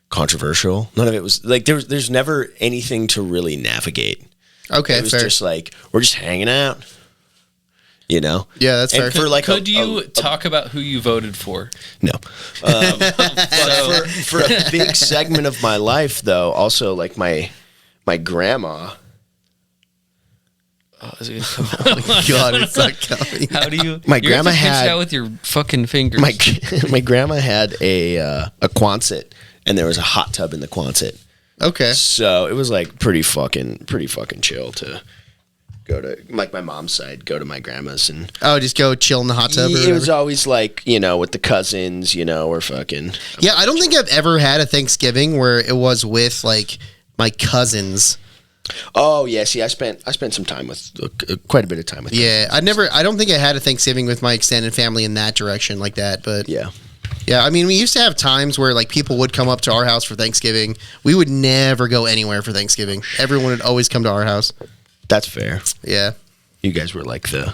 Speaker 2: controversial. None of it was like there's never anything to really navigate.
Speaker 1: Okay,
Speaker 2: it was
Speaker 1: fair.
Speaker 2: just like we're just hanging out. You know?
Speaker 1: Yeah, that's fair.
Speaker 2: For like
Speaker 3: Could you talk about who you voted for?
Speaker 2: No. But for a big segment of my life, though, also like my grandma.
Speaker 3: Oh, is it gonna come out?
Speaker 1: God, it's not coming.
Speaker 3: How do you?
Speaker 2: My
Speaker 3: you
Speaker 2: grandma
Speaker 3: have to pinch
Speaker 2: had-
Speaker 3: it out with your fucking fingers.
Speaker 2: My grandma had a Quonset, and there was a hot tub in the Quonset.
Speaker 1: Okay.
Speaker 2: So it was like pretty fucking chill to go to like my mom's side, go to my grandma's, and
Speaker 1: Oh, just go chill in the hot tub. Or
Speaker 2: it
Speaker 1: whatever.
Speaker 2: was always like with the cousins, or fucking.
Speaker 1: Yeah, I don't think I've ever had a Thanksgiving where it was with like my cousins.
Speaker 2: Oh yeah, see, I spent some time with quite a bit of time with.
Speaker 1: Yeah, I don't think I had a Thanksgiving with my extended family in that direction like that. But
Speaker 2: Yeah.
Speaker 1: yeah, I mean, we used to have times where like people would come up to our house for Thanksgiving. We would never go anywhere for Thanksgiving. Everyone would always come to our house.
Speaker 2: That's fair.
Speaker 1: Yeah,
Speaker 2: You guys were like the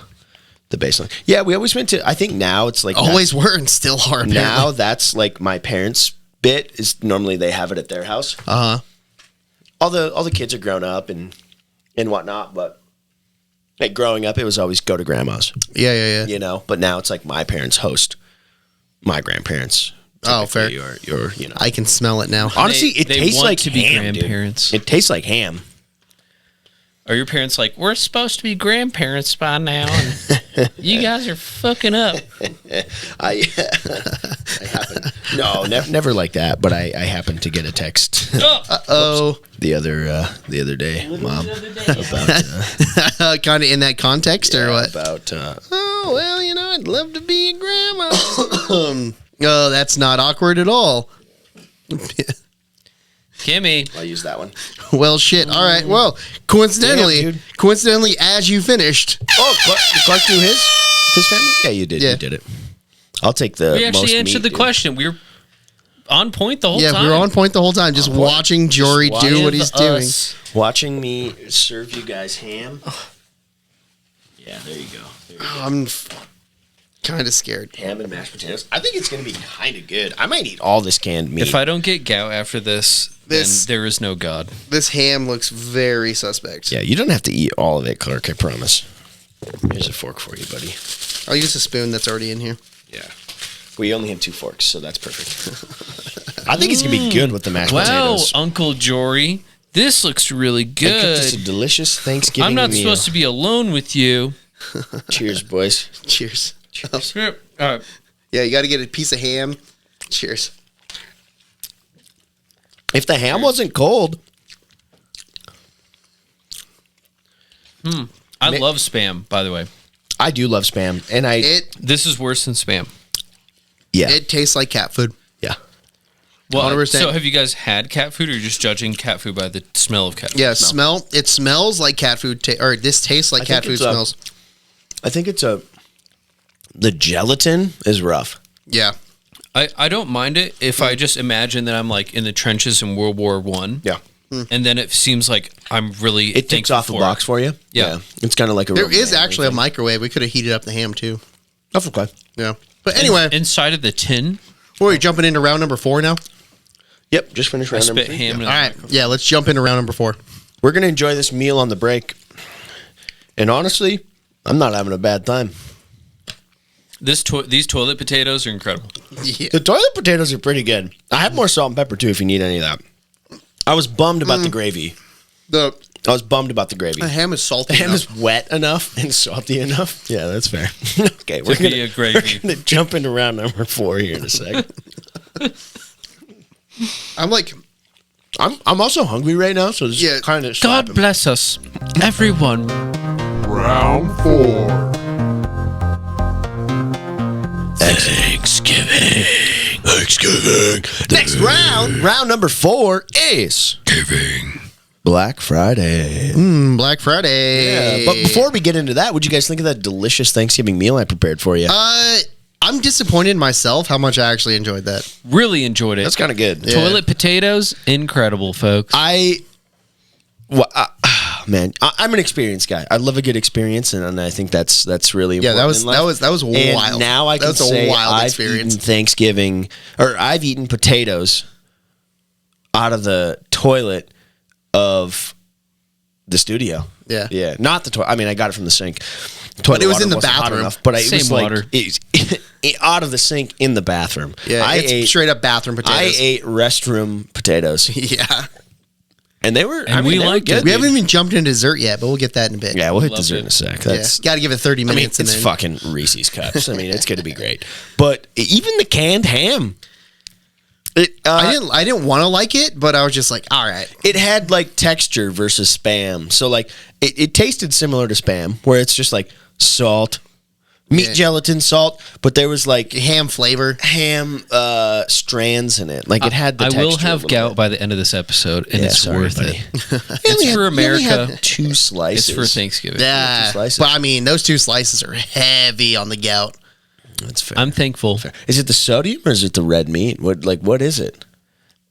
Speaker 2: baseline. Yeah, we always went to. I think now it's like
Speaker 1: always were and still are.
Speaker 2: now that's like my parents' bit is normally they have it at their house.
Speaker 1: Uh huh.
Speaker 2: All the kids are grown up and whatnot, but like growing up, it was always go to grandma's.
Speaker 1: Yeah.
Speaker 2: But now it's like my parents host my grandparents.
Speaker 1: Oh, fair.
Speaker 2: typically, Or
Speaker 1: I can smell it now.
Speaker 2: honestly, it
Speaker 3: they
Speaker 2: tastes
Speaker 3: want
Speaker 2: like
Speaker 3: to be
Speaker 2: ham, dude.
Speaker 3: grandparents.
Speaker 2: It tastes like ham.
Speaker 3: Are your parents like, we're supposed to be grandparents by now, and you guys are fucking up?
Speaker 2: I happen. No, never like that. But I happened to get a text
Speaker 1: Oh,
Speaker 2: the other day, Mom, about
Speaker 1: kind of in that context or what?
Speaker 2: about oh well, I'd love to be a grandma.
Speaker 1: Oh, that's not awkward at all.
Speaker 3: Kimmy.
Speaker 2: I'll use that one.
Speaker 1: Well, shit. All right. Well, coincidentally,
Speaker 2: Damn, dude.
Speaker 1: as you finished,
Speaker 2: Oh, Clark do his family? Yeah, you did.
Speaker 1: Yeah.
Speaker 2: You did it. I'll take the.
Speaker 3: We actually
Speaker 2: most
Speaker 3: answered
Speaker 2: meat,
Speaker 3: the
Speaker 2: dude.
Speaker 3: question. We were on point the whole time.
Speaker 1: we were on point the whole time, just watching Jory
Speaker 2: Just
Speaker 1: do what he's doing.
Speaker 3: Us.
Speaker 2: Watching me serve you guys ham. Yeah, there you go.
Speaker 1: I'm kind of scared.
Speaker 2: Ham and mashed potatoes. I think it's gonna be kind of good. I might eat all this canned meat.
Speaker 3: If I don't get gout after this, then there is no God.
Speaker 1: This ham looks very suspect.
Speaker 2: Yeah, you don't have to eat all of it, Clark. I promise. Here's a fork for you, buddy.
Speaker 1: I'll use a spoon that's already in here.
Speaker 2: Yeah. We only have 2 forks, so that's perfect. I think it's gonna be good with the mashed
Speaker 3: Wow,
Speaker 2: potatoes.
Speaker 3: Uncle Jory, this looks really
Speaker 2: I cooked us a
Speaker 3: good.
Speaker 2: delicious Thanksgiving
Speaker 3: I'm not
Speaker 2: meal.
Speaker 3: supposed to be alone with you.
Speaker 2: Cheers, boys.
Speaker 1: Cheers.
Speaker 3: Uh,
Speaker 1: Yeah, you got to get a piece of ham. Cheers.
Speaker 2: If the ham wasn't cold,
Speaker 3: I love Spam, by the way.
Speaker 2: I do love Spam, and
Speaker 3: This is worse than Spam.
Speaker 1: It tastes like cat food.
Speaker 2: yeah.
Speaker 3: Well,
Speaker 1: 100%.
Speaker 3: so have you guys had cat food, or you're just judging cat food by the smell of cat food?
Speaker 1: Yeah, it smells like cat food, or this tastes like
Speaker 2: I
Speaker 1: cat
Speaker 2: think
Speaker 1: food
Speaker 2: it's
Speaker 1: smells.
Speaker 2: I think the gelatin is rough.
Speaker 1: Yeah.
Speaker 3: I don't mind it if I just imagine that I'm like in the trenches in World War One.
Speaker 2: Yeah.
Speaker 3: And then it seems like I'm really
Speaker 2: It ticks
Speaker 3: thankful
Speaker 2: off the
Speaker 3: for
Speaker 2: box
Speaker 3: it.
Speaker 2: for you.
Speaker 3: Yeah.
Speaker 2: It's kind of like a
Speaker 1: There
Speaker 2: real
Speaker 1: is
Speaker 2: manly
Speaker 1: actually a
Speaker 2: thing.
Speaker 1: microwave. We could have heated up the ham too.
Speaker 2: That's okay.
Speaker 1: Yeah. But anyway,
Speaker 3: Inside of the tin,
Speaker 1: we're jumping into round number 4 now.
Speaker 2: Yep, just finished
Speaker 3: I
Speaker 2: round number
Speaker 3: spit
Speaker 2: 3.
Speaker 3: ham in
Speaker 1: All right. Yeah, let's jump into round number 4.
Speaker 2: We're gonna enjoy this meal on the break, and honestly, I'm not having a bad time.
Speaker 3: These toilet potatoes are incredible.
Speaker 1: Yeah.
Speaker 2: The toilet potatoes are pretty good. I have more salt and pepper too if you need any of that. I was bummed about the gravy.
Speaker 1: The
Speaker 2: I was bummed about the gravy.
Speaker 1: ham is salty.
Speaker 2: The ham
Speaker 1: enough.
Speaker 2: is wet enough and salty enough. Yeah, that's fair. Okay,
Speaker 3: To be a gravy.
Speaker 2: we're gonna jump into round number 4 here in a sec. I'm also hungry right now, so just
Speaker 1: Yeah.
Speaker 2: kind of
Speaker 3: God bless us, everyone.
Speaker 4: Round 4.
Speaker 2: Thanksgiving. Next round number 4 is Black Friday.
Speaker 1: Black Friday.
Speaker 2: Yeah, but before we get into that, what'd you guys think of that delicious Thanksgiving meal I prepared for you?
Speaker 1: I I'm disappointed in myself how much I actually enjoyed that.
Speaker 3: Really enjoyed it.
Speaker 2: That's kind of good.
Speaker 1: Yeah.
Speaker 3: Toilet potatoes, incredible, folks.
Speaker 2: Man, I'm an experienced guy. I love a good experience, and I think that's really important.
Speaker 1: Yeah, that was
Speaker 2: and
Speaker 1: wild.
Speaker 2: now I can say I've eaten Thanksgiving, or I've eaten potatoes out of the toilet of the studio.
Speaker 1: Yeah.
Speaker 2: Not the toilet. I mean, I got it from the sink.
Speaker 1: But it was
Speaker 2: water
Speaker 1: in the
Speaker 2: wasn't hot
Speaker 1: bathroom.
Speaker 2: enough, but it
Speaker 3: Same
Speaker 2: was
Speaker 3: water.
Speaker 2: out of the sink in the bathroom.
Speaker 1: Yeah, it's straight up bathroom potatoes.
Speaker 2: I ate restroom potatoes,
Speaker 1: Yeah.
Speaker 2: and they were.
Speaker 3: And we liked it.
Speaker 1: We haven't even jumped into dessert yet, but we'll get that in a bit.
Speaker 2: Yeah, we'll hit
Speaker 3: Loved
Speaker 2: dessert
Speaker 3: it.
Speaker 2: in a sec.
Speaker 1: Yeah.
Speaker 2: That's.
Speaker 1: Got to give it 30
Speaker 2: I mean,
Speaker 1: minutes.
Speaker 2: it's
Speaker 1: and then,
Speaker 2: fucking Reese's cups. I mean, it's going to be great. But even the canned ham,
Speaker 1: I didn't want to like it, but I was just like, all right.
Speaker 2: it had like texture versus Spam. So like, it tasted similar to Spam, where it's just like salt, meat
Speaker 1: Yeah.
Speaker 2: gelatin, salt, but there was like
Speaker 1: Ham flavor.
Speaker 2: ham strands in it. Like it had the
Speaker 3: I
Speaker 2: texture.
Speaker 3: will
Speaker 2: a
Speaker 3: have
Speaker 2: little
Speaker 3: gout
Speaker 2: bit.
Speaker 3: by the end of this episode, and
Speaker 2: Yeah,
Speaker 3: it's
Speaker 2: sorry,
Speaker 3: worth
Speaker 2: buddy.
Speaker 3: it. It's for America.
Speaker 2: 2 slices.
Speaker 3: It's for Thanksgiving.
Speaker 1: Yeah.
Speaker 2: 2 slices.
Speaker 1: But I mean, those 2 slices are heavy on the gout.
Speaker 2: That's fair.
Speaker 3: I'm thankful.
Speaker 2: Is it the sodium or is it the red meat? What is it?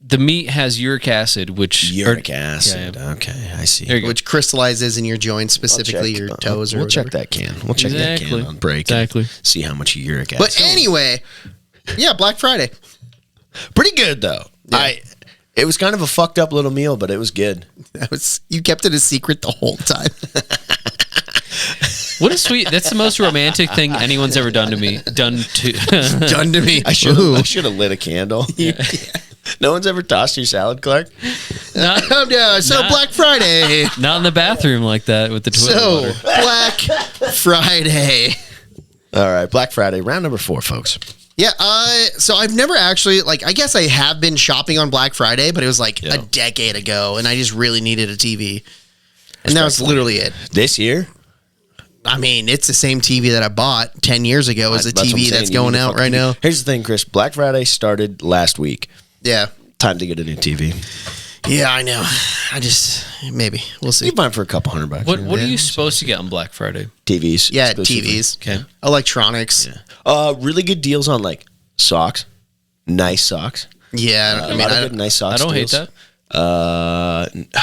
Speaker 3: The meat has uric acid, which
Speaker 2: Uric
Speaker 3: or-
Speaker 2: acid.
Speaker 3: Yeah,
Speaker 2: Okay, I see.
Speaker 3: There you go.
Speaker 1: Which crystallizes in your joints, specifically your toes.
Speaker 2: We'll
Speaker 1: or
Speaker 2: check
Speaker 1: whatever.
Speaker 2: that can. We'll check that
Speaker 3: Exactly.
Speaker 2: can on break.
Speaker 3: Exactly.
Speaker 2: And see how much uric acid.
Speaker 1: But anyway, yeah, Black Friday.
Speaker 2: Pretty good though.
Speaker 1: Yeah.
Speaker 2: It was kind of a fucked up little meal, but it was good.
Speaker 1: You kept it a secret the whole time.
Speaker 3: What a sweet. That's the most romantic thing anyone's ever done to me. Done to.
Speaker 1: Done to me.
Speaker 2: I should have lit a candle. No one's ever tossed your salad, Clark.
Speaker 3: not,
Speaker 1: Oh no! So
Speaker 3: Not-
Speaker 1: Black Friday.
Speaker 3: not in the bathroom like that with the toilet
Speaker 1: So
Speaker 3: water.
Speaker 1: Black Friday.
Speaker 2: All right, Black Friday, round number 4, folks.
Speaker 1: Yeah. So I've never actually I guess I have been shopping on Black Friday, but it was like a decade ago, and I just really needed a TV, and that was literally it.
Speaker 2: This year,
Speaker 1: I mean, it's the same TV that I bought 10 years ago as the
Speaker 2: That's what I'm
Speaker 1: TV
Speaker 2: saying.
Speaker 1: that's
Speaker 2: You
Speaker 1: going
Speaker 2: need a
Speaker 1: out
Speaker 2: fucking
Speaker 1: right now.
Speaker 2: TV. Here's the thing, Chris. Black Friday started last week.
Speaker 1: Yeah.
Speaker 2: Time to get a new TV.
Speaker 1: Yeah, I know. I just maybe we'll see.
Speaker 2: You buy them for a couple $100.
Speaker 3: What
Speaker 2: you know?
Speaker 3: What are you supposed to get on Black Friday?
Speaker 2: TVs.
Speaker 1: Yeah,
Speaker 2: exclusively.
Speaker 1: TVs.
Speaker 3: Okay.
Speaker 1: Electronics.
Speaker 2: Really good deals on like socks. Nice socks.
Speaker 1: Yeah,
Speaker 2: I mean, good, nice socks.
Speaker 3: I don't hate
Speaker 2: deals.
Speaker 3: that.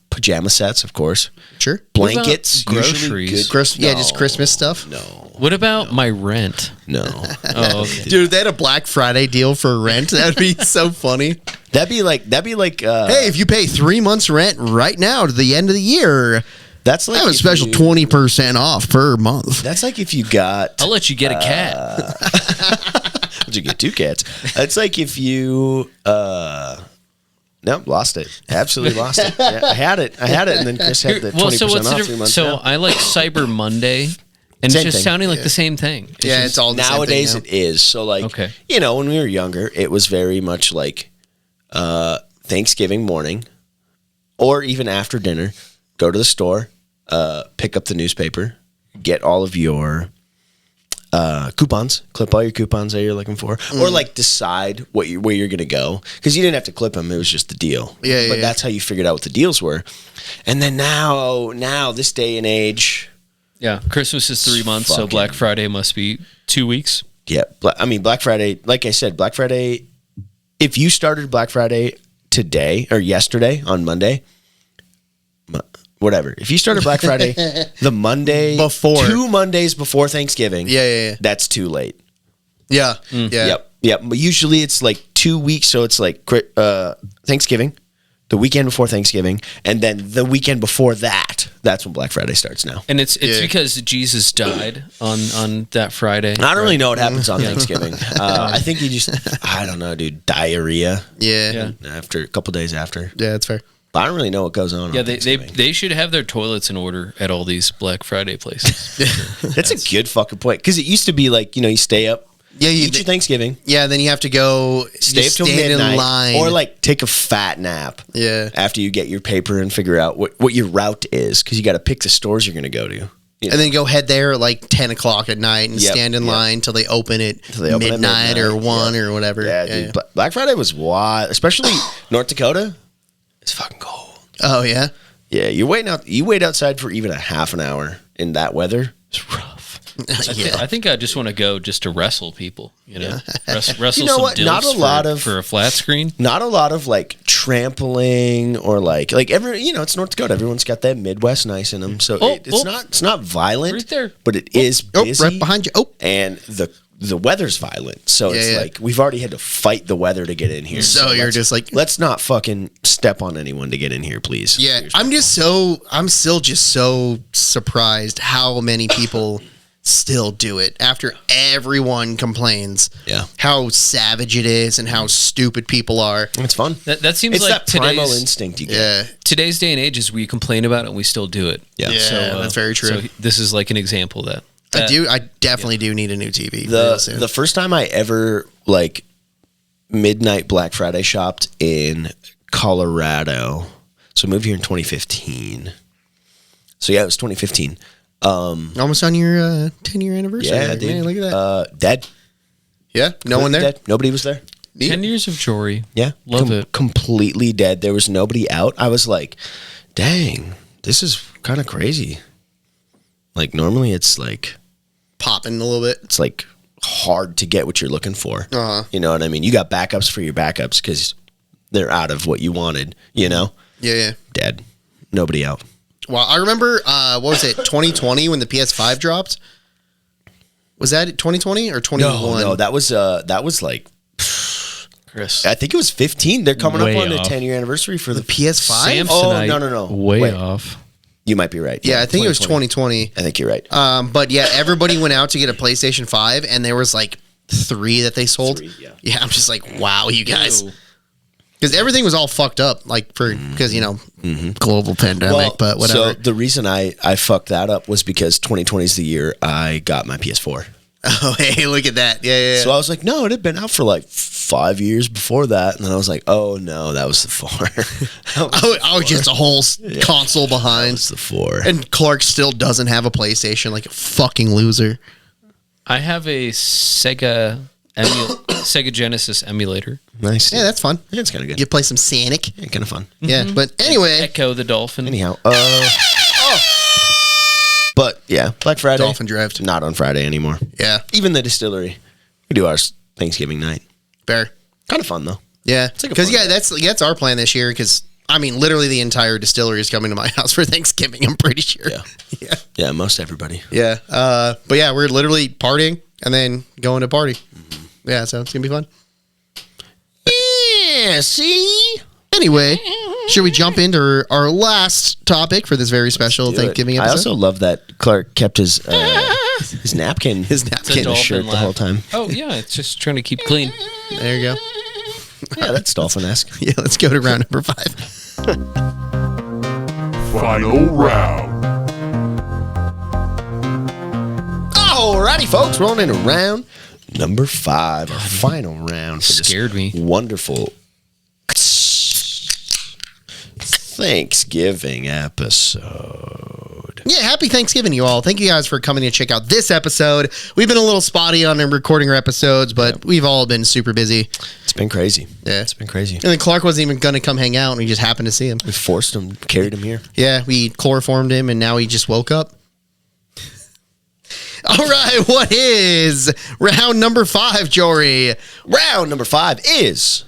Speaker 2: Pajama sets, of course.
Speaker 1: Sure.
Speaker 2: Blankets.
Speaker 3: What about
Speaker 2: usually
Speaker 3: groceries?
Speaker 2: good.
Speaker 1: Yeah, just Christmas stuff.
Speaker 2: No.
Speaker 3: What about my rent?
Speaker 2: No.
Speaker 3: Oh, okay.
Speaker 1: Dude, they had a Black Friday deal for rent. That'd be so funny.
Speaker 2: That'd be like.
Speaker 1: Hey, if you pay 3 months rent right now to the end of the year,
Speaker 2: That's like
Speaker 1: I have a
Speaker 2: if
Speaker 1: special
Speaker 2: you-
Speaker 1: 20% off per month.
Speaker 2: That's like if you got.
Speaker 3: I'll let you get a cat.
Speaker 2: Did you get 2 cats? It's like if you. No, lost it. Absolutely lost it. Yeah, I had it, and then Chris had the 20%
Speaker 3: so what's
Speaker 2: off
Speaker 3: the
Speaker 2: 3 months.
Speaker 3: So
Speaker 2: now.
Speaker 3: I like Cyber Monday, and
Speaker 2: Same
Speaker 3: it's just
Speaker 2: thing.
Speaker 3: sounding like the same thing.
Speaker 1: Yeah,
Speaker 3: just-
Speaker 1: it's all the same
Speaker 2: Nowadays
Speaker 1: thing
Speaker 2: it is. So like,
Speaker 3: Okay.
Speaker 2: when we were younger, it was very much like Thanksgiving morning, or even after dinner, go to the store, pick up the newspaper, get all of your coupons, clip all your coupons that you're looking for, or like decide where you're gonna go, because you didn't have to clip them; it was just the deal.
Speaker 1: Yeah,
Speaker 2: but
Speaker 1: yeah.
Speaker 2: that's how you figured out what the deals were. And then now this day and age,
Speaker 3: Yeah, Christmas is 3 months, so
Speaker 2: Fucking-
Speaker 3: Black Friday must be 2 weeks.
Speaker 2: yeah. Black Friday, like I said, Black Friday. If you started Black Friday today or yesterday on Monday, whatever. If you started Black Friday the Monday
Speaker 1: Before.
Speaker 2: 2 Mondays before Thanksgiving,
Speaker 1: Yeah.
Speaker 2: that's too late.
Speaker 1: Yeah.
Speaker 3: Mm.
Speaker 1: Yeah.
Speaker 2: Yep. But usually it's like 2 weeks, so it's like Thanksgiving, the weekend before Thanksgiving, and then the weekend before that. That's when Black Friday starts now.
Speaker 3: And it's
Speaker 1: Yeah.
Speaker 3: because Jesus died on that Friday.
Speaker 2: I don't really know what happens on Thanksgiving. I think you just, I don't know, dude, diarrhea
Speaker 1: Yeah.
Speaker 3: Yeah.
Speaker 2: after a couple days after.
Speaker 1: Yeah, that's fair.
Speaker 2: But I don't really know what goes on.
Speaker 3: Yeah,
Speaker 2: on
Speaker 3: they
Speaker 2: Thanksgiving.
Speaker 3: should have their toilets in order at all these Black Friday places.
Speaker 2: That's a good fucking point. Because it used to be like, you stay up,
Speaker 1: Yeah,
Speaker 2: eat your Thanksgiving,
Speaker 1: Yeah, then you have to go
Speaker 2: stay up
Speaker 1: just
Speaker 2: till
Speaker 1: stand
Speaker 2: midnight,
Speaker 1: in line.
Speaker 2: or like take a fat nap.
Speaker 1: Yeah.
Speaker 2: After you get your paper and figure out what your route is, because you got to pick the stores you're going to go to.
Speaker 1: And then go head there at like 10 o'clock at night and
Speaker 2: Yep,
Speaker 1: stand in
Speaker 2: yep.
Speaker 1: line till they open it
Speaker 2: they open at
Speaker 1: midnight or
Speaker 2: midnight,
Speaker 1: 1 or whatever.
Speaker 2: Yeah, dude. Black Friday was wild, especially North Dakota. It's fucking cold.
Speaker 1: Oh, yeah?
Speaker 2: Yeah, you wait outside for even a half an hour in that weather. It's rough.
Speaker 3: I think I just want to go just to wrestle people, wrestle
Speaker 2: You know
Speaker 3: some
Speaker 2: what?
Speaker 3: dilfs
Speaker 2: Not a lot of-
Speaker 3: for a flat screen.
Speaker 2: Not a lot of like trampling or like every it's North Dakota. Everyone's got that Midwest nice in them, so it's not violent,
Speaker 3: Right there.
Speaker 2: but it is busy.
Speaker 1: Right behind you. Oh,
Speaker 2: And the weather's violent, so it's
Speaker 1: yeah.
Speaker 2: like we've already had to fight the weather to get in here.
Speaker 1: So you're just like-
Speaker 2: let's not fucking step on anyone to get in here, please.
Speaker 1: yeah. I'm still just so surprised how many people still do it after everyone complains.
Speaker 2: Yeah.
Speaker 1: How savage it is and how stupid people are.
Speaker 2: It's fun.
Speaker 3: That seems
Speaker 2: It's
Speaker 3: like
Speaker 2: that primal
Speaker 3: today's
Speaker 2: instinct you get.
Speaker 1: Yeah.
Speaker 3: today's day and age is we complain about it and we still do it.
Speaker 2: Yeah.
Speaker 1: Yeah, that's very true.
Speaker 3: So this is like an example of that.
Speaker 1: I definitely do need a new TV. real soon.
Speaker 2: The first time I ever like midnight Black Friday shopped in Colorado. So I moved here in 2015. So yeah, it was 2015.
Speaker 1: Almost on your 10-year anniversary.
Speaker 2: Yeah,
Speaker 1: right,
Speaker 2: dude.
Speaker 1: man, look at that.
Speaker 2: Dead.
Speaker 1: Yeah, no one there.
Speaker 2: Dead. Nobody was there.
Speaker 3: 10 years of Jory.
Speaker 2: Yeah,
Speaker 3: Love it.
Speaker 2: Completely dead. There was nobody out. I was like, dang, this is kind of crazy. Like normally it's like
Speaker 1: Popping a little bit.
Speaker 2: it's like hard to get what you're looking for.
Speaker 1: Uh-huh.
Speaker 2: You know what I mean? You got backups for your backups because they're out of what you wanted. You know,
Speaker 1: Yeah.
Speaker 2: dead. Nobody out.
Speaker 1: Well, I remember, what was it, 2020 when the PS5 dropped? Was that 2020 or 21?
Speaker 2: No, that was like
Speaker 3: Chris.
Speaker 2: I think it was 15. They're coming
Speaker 3: Way
Speaker 2: up on the
Speaker 3: off.
Speaker 2: 10-year anniversary for
Speaker 1: the
Speaker 2: the.
Speaker 1: PS5?
Speaker 2: Oh, no.
Speaker 3: Way
Speaker 2: Wait.
Speaker 3: off.
Speaker 2: You might be right.
Speaker 1: Yeah, I think it was 2020.
Speaker 2: I think you're right.
Speaker 1: But yeah, everybody went out to get a PlayStation 5, and there was like 3 that they sold.
Speaker 2: 3, yeah.
Speaker 1: I'm just like, wow, you guys.
Speaker 3: Ew.
Speaker 1: Because everything was all fucked up, like because global pandemic, but whatever.
Speaker 2: So the reason I fucked that up was because 2020 is the year I got my PS4.
Speaker 1: Oh, hey, look at that! Yeah.
Speaker 2: So I was like, no, it had been out for like 5 years before that, and then I was like, oh no, that was the 4.
Speaker 1: I was just a whole console
Speaker 2: That
Speaker 1: behind,
Speaker 2: was the 4.
Speaker 1: and Clark still doesn't have a PlayStation, like a fucking loser.
Speaker 3: I have a Sega Genesis emulator.
Speaker 2: Nice.
Speaker 1: Yeah, that's fun.
Speaker 2: Yeah, it's kind of good.
Speaker 1: You play some Sonic.
Speaker 2: Yeah, kind of fun.
Speaker 1: Yeah, but anyway,
Speaker 3: Echo the Dolphin.
Speaker 2: Anyhow, but yeah, Black Friday.
Speaker 1: Dolphin Drift.
Speaker 2: Not on Friday anymore.
Speaker 1: Yeah,
Speaker 2: Even the distillery. We do ours Thanksgiving night.
Speaker 1: fair.
Speaker 2: Kind of fun though.
Speaker 1: Yeah,
Speaker 2: like a
Speaker 1: because
Speaker 2: fun day.
Speaker 1: that's our plan this year. Because I mean, literally the entire distillery is coming to my house for Thanksgiving. I'm pretty sure.
Speaker 2: Yeah. Yeah, most everybody.
Speaker 1: Yeah. But yeah, we're literally partying and then going to party. Yeah, so it's gonna be fun.
Speaker 2: Yeah, see?
Speaker 1: Anyway, should we jump into our last topic for this very special Thanksgiving
Speaker 2: I
Speaker 1: episode?
Speaker 2: also love that Clark kept his napkin,
Speaker 1: His
Speaker 2: in
Speaker 1: napkin.
Speaker 2: his
Speaker 3: Dolphin
Speaker 2: shirt the
Speaker 3: laugh.
Speaker 2: whole time.
Speaker 3: Oh yeah, it's just trying to keep clean.
Speaker 1: There you go.
Speaker 2: Yeah, that's dolphin-esque.
Speaker 1: Yeah, let's go to round number 5.
Speaker 4: Final round.
Speaker 2: Alrighty, folks, rolling into round number 5, our final round for this
Speaker 3: Scared me.
Speaker 2: wonderful Thanksgiving episode.
Speaker 1: Yeah, happy Thanksgiving, you all. Thank you guys for coming to check out this episode. We've been a little spotty on recording our episodes, but we've all been super busy.
Speaker 2: It's been crazy.
Speaker 1: Yeah.
Speaker 2: It's been crazy.
Speaker 1: And then Clark wasn't even going to come hang out, and we just happened to see him.
Speaker 2: We forced him, carried him here.
Speaker 1: Yeah, we chloroformed him, and now he just woke up. All right, what is round number 5, Jory?
Speaker 2: Round number 5 is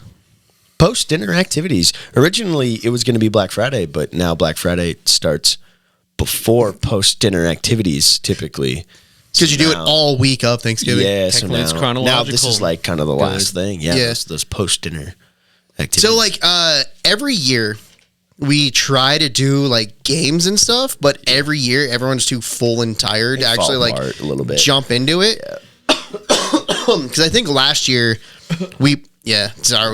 Speaker 2: post-dinner activities. Originally, it was going to be Black Friday, but now Black Friday starts before post-dinner activities, typically.
Speaker 1: Because you do it
Speaker 2: now-
Speaker 1: all week of Thanksgiving.
Speaker 2: Yeah, so
Speaker 3: Technically, it's
Speaker 2: now
Speaker 3: chronological.
Speaker 2: this is like kind of the last thing. Yeah,
Speaker 1: Yeah.
Speaker 2: those post-dinner activities.
Speaker 1: So, like, every year we try to do, like, games and stuff, but every year everyone's too full and tired to
Speaker 2: They
Speaker 1: actually,
Speaker 2: fall
Speaker 1: like,
Speaker 2: apart a little bit.
Speaker 1: jump into it. Because I think last year we're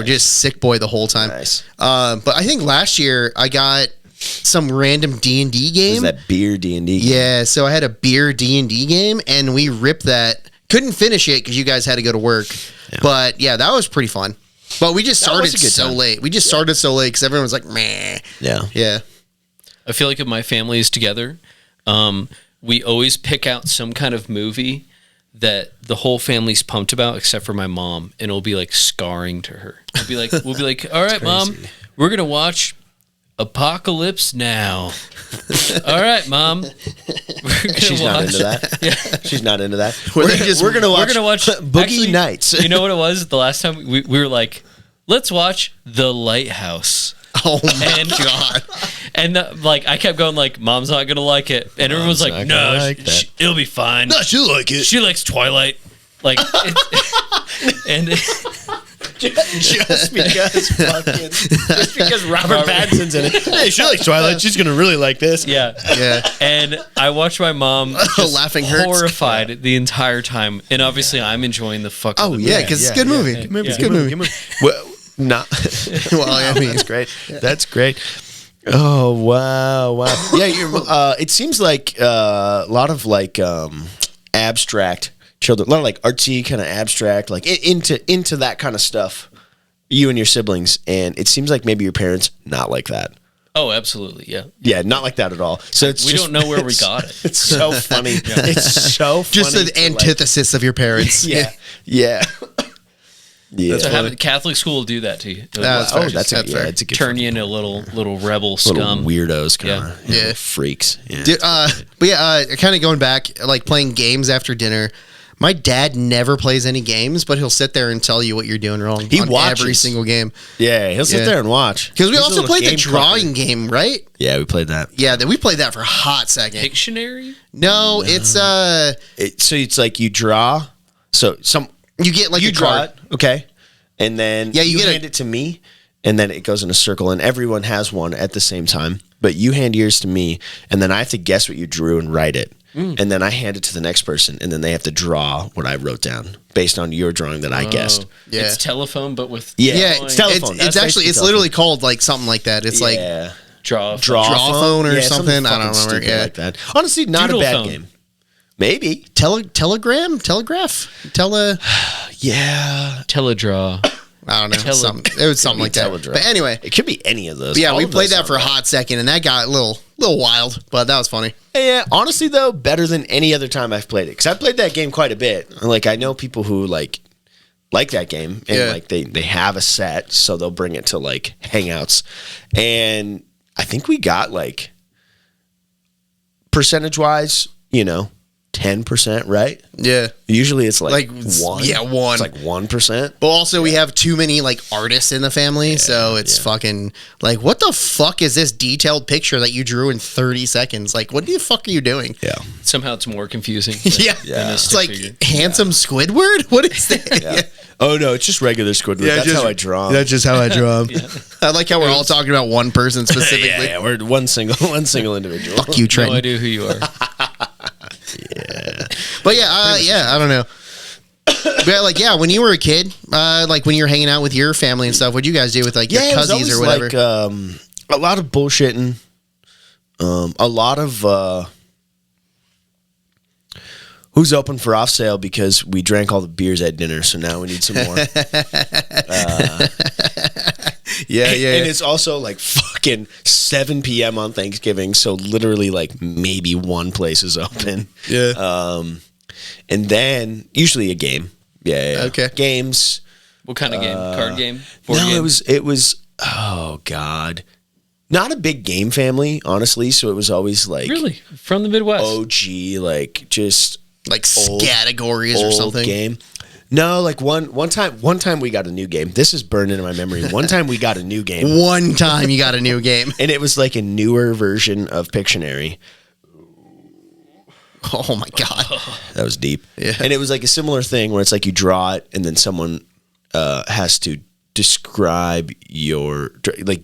Speaker 1: just sick boy the whole time.
Speaker 2: Nice.
Speaker 1: But I think last year I got some random D&D game.
Speaker 2: Is that beer D&D?
Speaker 1: Yeah, so I had a beer D&D game, and we ripped that. Couldn't finish it because you guys had to go to work.
Speaker 2: Yeah.
Speaker 1: But yeah, that was pretty fun. But we just
Speaker 2: That was
Speaker 1: started
Speaker 2: a good
Speaker 1: so
Speaker 2: time.
Speaker 1: late. We just started so late because everyone was like, meh.
Speaker 2: Yeah.
Speaker 1: Yeah.
Speaker 3: I feel like if my family is together, we always pick out some kind of movie that the whole family's pumped about, except for my mom, and it'll be like scarring to her. We'll be like, all right, mom, we're gonna watch Apocalypse Now. All right, Mom.
Speaker 2: She's not into that.
Speaker 3: Yeah.
Speaker 2: She's not into that.
Speaker 1: We're gonna
Speaker 3: watch
Speaker 2: Boogie
Speaker 3: actually,
Speaker 2: Nights.
Speaker 3: You know what it was? The last time we were like, let's watch The Lighthouse.
Speaker 1: Oh my
Speaker 3: And-
Speaker 1: god.
Speaker 3: And like I kept going like, Mom's not gonna like it, and everyone was
Speaker 2: Mom's
Speaker 3: like,
Speaker 2: not gonna
Speaker 3: no,
Speaker 2: like that.
Speaker 3: it'll be fine.
Speaker 2: she'll like it.
Speaker 3: She likes Twilight. Like, and
Speaker 2: Just because Robert Pattinson's in it. Hey, she likes Twilight. She's gonna really like this.
Speaker 3: yeah.
Speaker 1: Yeah.
Speaker 3: And I watched my mom just
Speaker 1: Laughing hurts.
Speaker 3: horrified the entire time, and obviously I'm enjoying the fuck.
Speaker 1: Oh
Speaker 3: out of the
Speaker 1: yeah,
Speaker 3: movie.
Speaker 1: because it's a good movie. It's a good movie.
Speaker 2: Well, not.
Speaker 1: Well, I mean,
Speaker 2: That's great. That's great. Oh wow. Yeah, it seems like a lot of like abstract children, a lot of like artsy kind of abstract, like into that kind of stuff. You and your siblings, and it seems like maybe your parents not like that.
Speaker 3: Oh, absolutely, yeah.
Speaker 2: Yeah, not like that at all. So it's
Speaker 3: We
Speaker 2: just,
Speaker 3: don't know where we got it.
Speaker 2: It's so funny. It's so funny.
Speaker 1: just the
Speaker 2: to, like-
Speaker 1: antithesis of your parents.
Speaker 2: yeah. Yeah. Yeah.
Speaker 3: So having Catholic school will do that to you. It'll
Speaker 1: That's
Speaker 2: Oh,
Speaker 1: fair.
Speaker 2: that's
Speaker 1: That's
Speaker 2: a,
Speaker 1: fair.
Speaker 2: yeah, it's a good
Speaker 3: turn you into a little rebel
Speaker 2: little
Speaker 3: scum.
Speaker 2: weirdos, kind of
Speaker 1: Yeah.
Speaker 2: freaks. Yeah.
Speaker 1: Dude, but yeah, kind of going back, like playing games after dinner. My dad never plays any games, but he'll sit there and tell you what you're doing wrong
Speaker 2: He
Speaker 1: on
Speaker 2: watches.
Speaker 1: every single game.
Speaker 2: Yeah, he'll sit
Speaker 1: Yeah.
Speaker 2: there and watch.
Speaker 1: Because we
Speaker 2: He's a
Speaker 1: also
Speaker 2: little
Speaker 1: played the
Speaker 2: game
Speaker 1: drawing
Speaker 2: clunker.
Speaker 1: game, right?
Speaker 2: Yeah, we played that.
Speaker 1: Yeah, we played that for a hot second.
Speaker 3: Pictionary?
Speaker 1: No, it's
Speaker 2: So it's like you draw. So
Speaker 1: you get like
Speaker 2: you
Speaker 1: a
Speaker 2: draw
Speaker 1: card.
Speaker 2: it, okay, and then
Speaker 1: Yeah, you get
Speaker 2: hand it to me, and then it goes in a circle, and everyone has one at the same time. But you hand yours to me, and then I have to guess what you drew and write it. And then I hand it to the next person, and then they have to draw what I wrote down based on your drawing that I guessed.
Speaker 1: Yeah.
Speaker 3: It's telephone, but with
Speaker 1: Yeah,
Speaker 2: it's telephone.
Speaker 1: It's
Speaker 2: That's
Speaker 1: actually
Speaker 2: basically
Speaker 1: it's literally called like something like that. It's like
Speaker 2: yeah.
Speaker 3: draw.
Speaker 2: Draw
Speaker 1: phone or
Speaker 2: Yeah,
Speaker 1: something. I
Speaker 2: fucking
Speaker 1: don't remember.
Speaker 2: stupid
Speaker 1: Yeah.
Speaker 2: like that. Honestly, not
Speaker 3: Doodle
Speaker 2: a bad
Speaker 3: phone.
Speaker 2: game. Maybe.
Speaker 1: telegraph.
Speaker 2: Yeah.
Speaker 3: Teledraw.
Speaker 1: I don't know. It was something like that.
Speaker 2: Teledraw.
Speaker 1: But anyway,
Speaker 2: It could be any of those.
Speaker 1: but yeah,
Speaker 2: All
Speaker 1: we
Speaker 2: of
Speaker 1: played
Speaker 2: those
Speaker 1: that for a
Speaker 2: sound
Speaker 1: hot second, and that got a little wild, but that was funny.
Speaker 2: Yeah, honestly though, better than any other time I've played it, because I played that game quite a bit. Like I know people who like that game, and
Speaker 1: Yeah.
Speaker 2: like they have a set, so they'll bring it to like hangouts, and I think we got like percentage wise, 10%, right?
Speaker 1: Yeah.
Speaker 2: Usually it's like,
Speaker 1: Like,
Speaker 2: one.
Speaker 1: yeah, one.
Speaker 2: It's like 1%.
Speaker 1: But also, we have too many like artists in the family, so it's fucking like, what the fuck is this detailed picture that you drew in 30 seconds? Like, what the fuck are you doing?
Speaker 2: Yeah.
Speaker 3: Somehow it's more confusing.
Speaker 1: Yeah,
Speaker 2: Yeah.
Speaker 1: it's like handsome Squidward. What is that?
Speaker 2: Yeah. Oh no, it's just regular Squidward. That's how I draw 'em.
Speaker 1: That's just how I draw him. I like how we're all talking about one person specifically.
Speaker 2: yeah, we're one single individual.
Speaker 1: Fuck you,
Speaker 3: No
Speaker 1: Trenton.
Speaker 3: idea who you are.
Speaker 1: But yeah, I don't know. But like, yeah, when you were a kid, like when you were hanging out with your family and stuff, what'd you guys do with like your
Speaker 2: it was
Speaker 1: cousins or
Speaker 2: always
Speaker 1: whatever?
Speaker 2: like a lot of bullshitting, a lot of who's open for off sale because we drank all the beers at dinner, so now we need some more.
Speaker 1: Yeah,
Speaker 2: And it's also like fucking 7 p.m. on Thanksgiving, so literally like maybe one place is open.
Speaker 1: yeah.
Speaker 2: And then usually a game. Yeah.
Speaker 1: Okay.
Speaker 2: Games.
Speaker 3: What kind of game? Card game? Board
Speaker 2: No,
Speaker 3: game?
Speaker 2: it was oh god. Not a big game family, honestly, so it was always like
Speaker 3: Really? From the Midwest?
Speaker 2: OG, like just
Speaker 1: like
Speaker 2: old-
Speaker 1: categories or
Speaker 2: old
Speaker 1: something.
Speaker 2: game. No, like one time we got a new game. This is burned into my memory. One time we got a new game,
Speaker 1: One time you got a new game.
Speaker 2: and it was like a newer version of Pictionary.
Speaker 1: Oh my god.
Speaker 2: That was deep.
Speaker 1: Yeah.
Speaker 2: And it was like a similar thing where it's like you draw it, and then someone has to describe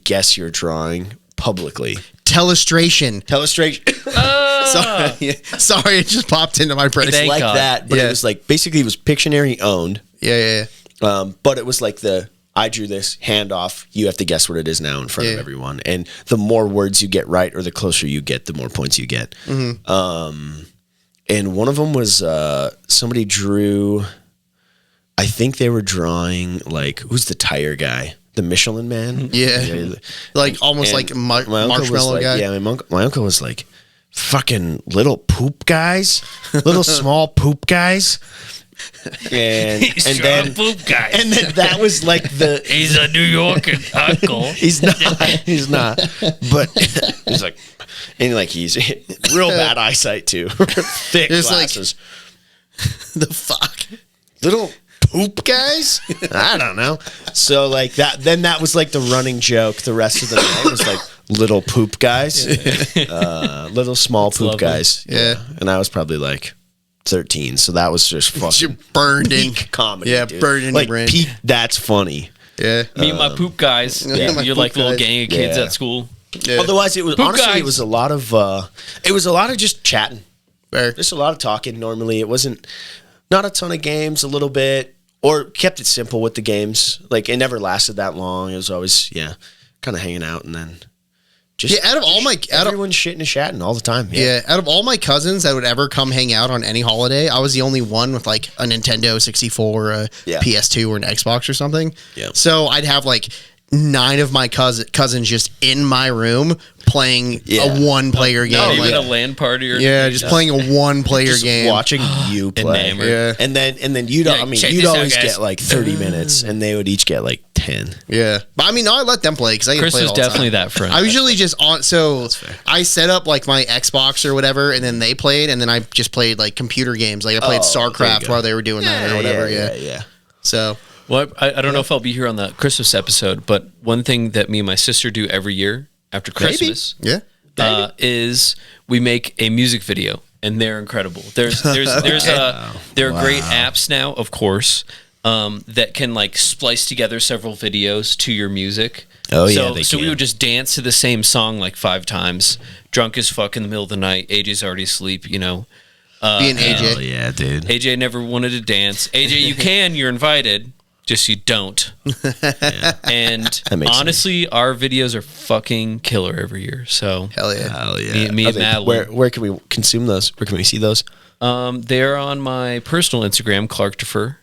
Speaker 2: guess your drawing publicly.
Speaker 1: Telestration.
Speaker 2: Telestration.
Speaker 1: Sorry, it just popped into my brain.
Speaker 3: Thank
Speaker 2: like
Speaker 3: God.
Speaker 2: that, but
Speaker 1: Yeah.
Speaker 2: it was like basically it was Pictionary owned.
Speaker 1: Yeah.
Speaker 2: But it was like I drew this, hand off, you have to guess what it is now in front of
Speaker 1: Yeah.
Speaker 2: everyone. And the more words you get right or the closer you get, the more points you get.
Speaker 1: Mm-hmm.
Speaker 2: And one of them was somebody drew, I think they were drawing like, who's the tire guy? The Michelin Man?
Speaker 1: Yeah. Like almost
Speaker 2: And
Speaker 1: like
Speaker 2: my uncle was
Speaker 1: marshmallow
Speaker 2: like,
Speaker 1: guy.
Speaker 2: Yeah, my uncle was like, fucking little poop guys, little small poop guys. and then
Speaker 3: poop guy.
Speaker 2: and then that was like the
Speaker 3: He's a New York uncle.
Speaker 2: he's not but he's like and like he's real bad eyesight too. Thick
Speaker 1: It's like-
Speaker 2: glasses.
Speaker 1: The fuck?
Speaker 2: Little poop guys. I don't know. So like that was like the running joke the rest of the night was like little poop guys. Little small poop
Speaker 3: lovely.
Speaker 2: guys.
Speaker 1: Yeah.
Speaker 2: And I was probably like 13, so that was just
Speaker 1: You're
Speaker 2: fucking
Speaker 1: burned in.
Speaker 2: peak comedy.
Speaker 1: Yeah,
Speaker 2: dude.
Speaker 1: burned in
Speaker 2: like
Speaker 1: your brain.
Speaker 2: peak. That's funny.
Speaker 1: Yeah.
Speaker 3: Me and my poop guys.
Speaker 1: Yeah, my
Speaker 3: You're
Speaker 1: poop
Speaker 3: like little
Speaker 1: guys.
Speaker 3: gang of kids
Speaker 2: Yeah.
Speaker 3: at school.
Speaker 1: Yeah.
Speaker 2: Otherwise, it was
Speaker 3: Poop
Speaker 2: honestly
Speaker 3: guys.
Speaker 2: it was a lot of just chatting.
Speaker 1: Fair.
Speaker 2: Just a lot of talking. Normally, it wasn't not a ton of games. A little bit, or kept it simple with the games. Like it never lasted that long. It was always kind of hanging out and then just
Speaker 1: Yeah, out of all my
Speaker 2: everyone's shitting and chatting all the time.
Speaker 1: Yeah, out of all my cousins that would ever come hang out on any holiday, I was the only one with like a Nintendo 64, a
Speaker 2: Yeah.
Speaker 1: PS2, or an Xbox or something.
Speaker 2: Yeah.
Speaker 1: So I'd have like 9 of my cousins just in my room playing
Speaker 2: Yeah.
Speaker 1: a one-player game.
Speaker 3: Not
Speaker 1: Like,
Speaker 3: even a LAN party or
Speaker 1: yeah,
Speaker 3: anything.
Speaker 1: just playing a one-player
Speaker 2: Just
Speaker 1: game.
Speaker 2: watching you play.
Speaker 3: Enamored.
Speaker 1: Yeah.
Speaker 2: And then you'd
Speaker 3: Yeah, check
Speaker 2: you'd
Speaker 3: this out,
Speaker 2: always
Speaker 3: guys.
Speaker 2: get like 30 minutes, and they would each get like 10.
Speaker 1: Yeah, but I mean, no, I let them play because I can
Speaker 3: Chris
Speaker 1: play
Speaker 3: is
Speaker 1: all the time.
Speaker 3: definitely that friend.
Speaker 1: I usually just on so I set up like my Xbox or whatever, and then they played, and then I just played like computer games. Like I played
Speaker 2: Oh, there you
Speaker 1: StarCraft
Speaker 2: go.
Speaker 1: while they were doing that or whatever. Yeah. So
Speaker 3: Well, I don't know if I'll be here on the Christmas episode, but one thing that me and my sister do every year after Christmas
Speaker 1: yeah,
Speaker 3: is we make a music video, and they're incredible. There are great apps now, of course, that can like splice together several videos to your music.
Speaker 2: Oh, yeah,
Speaker 3: so
Speaker 2: they
Speaker 3: so we
Speaker 2: can.
Speaker 3: would just dance to the same song like 5 times, drunk as fuck in the middle of the night. AJ's already asleep, you know.
Speaker 1: being AJ.
Speaker 2: Oh yeah, dude.
Speaker 3: AJ never wanted to dance. AJ, you can, you're invited. Just you don't. And
Speaker 2: That makes
Speaker 3: honestly, our videos are fucking killer every year. So
Speaker 1: Hell yeah.
Speaker 2: Hell yeah.
Speaker 3: Me and Madeline.
Speaker 2: Where can we consume those? Where can we see those?
Speaker 3: They're on my personal Instagram, Clarktifer.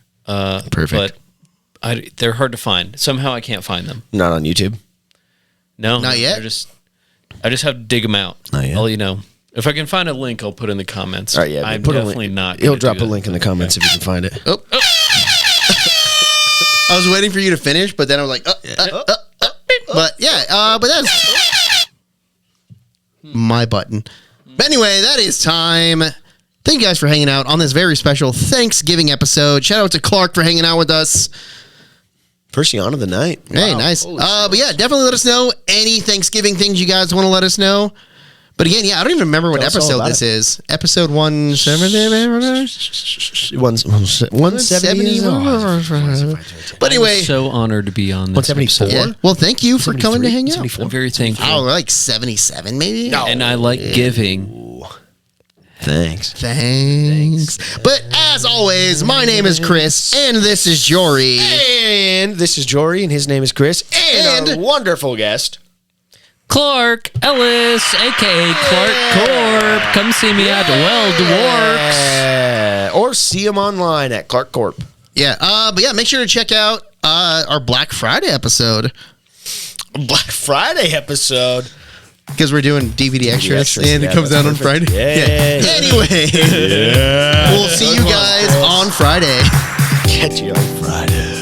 Speaker 2: Perfect.
Speaker 3: But they're hard to find. Somehow I can't find them.
Speaker 2: Not on YouTube.
Speaker 3: No,
Speaker 1: Not yet?
Speaker 3: I just have to dig them out.
Speaker 2: Not yet?
Speaker 3: I'll let you know. If I can find a link, I'll put it in the comments.
Speaker 2: All right, yeah.
Speaker 3: I'm
Speaker 2: put a
Speaker 3: definitely
Speaker 2: link.
Speaker 3: not.
Speaker 2: He'll
Speaker 3: gonna
Speaker 2: drop
Speaker 3: do
Speaker 2: a
Speaker 3: that.
Speaker 2: link in the comments if you can find it.
Speaker 1: Oh. I was waiting for you to finish, but then I was like, but yeah, but that's my button. But anyway, that is time. Thank you guys for hanging out on this very special Thanksgiving episode. Shout out to Clark for hanging out with us.
Speaker 2: First yawn of the night.
Speaker 1: Hey,
Speaker 2: Wow.
Speaker 1: nice.
Speaker 2: Holy
Speaker 1: But yeah, definitely let us know any Thanksgiving things you guys want to let us know. But again, yeah, I don't even remember what
Speaker 2: Tell us all
Speaker 1: episode
Speaker 2: about
Speaker 1: this
Speaker 2: it.
Speaker 1: is. Episode 170.
Speaker 2: 170.
Speaker 1: But anyway,
Speaker 3: I'm so honored to be on this
Speaker 2: 174?
Speaker 3: episode.
Speaker 1: yeah. Well, thank you for coming to hang out.
Speaker 2: 74?
Speaker 3: I'm very thankful.
Speaker 1: Oh, like 77 maybe?
Speaker 2: No.
Speaker 3: And I like giving.
Speaker 2: Thanks.
Speaker 1: Thanks. But as always, my name is Chris, and this is Jory.
Speaker 2: And this is Jory, and his name is Chris, and our wonderful guest.
Speaker 3: Clark Ellis, aka Clark Corp. Come see me at Well Dwarks.
Speaker 2: Or see him online at Clark Corp.
Speaker 1: Yeah, but yeah, make sure to check out our Black Friday episode
Speaker 2: Black Friday episode.
Speaker 1: because we're doing DVD extras,
Speaker 2: extras,
Speaker 1: and
Speaker 2: yeah,
Speaker 1: it comes
Speaker 2: that's
Speaker 1: out on
Speaker 2: perfect.
Speaker 1: Friday.
Speaker 2: Yeah.
Speaker 1: Anyway, we'll see you guys on Friday.
Speaker 2: Catch you on Friday.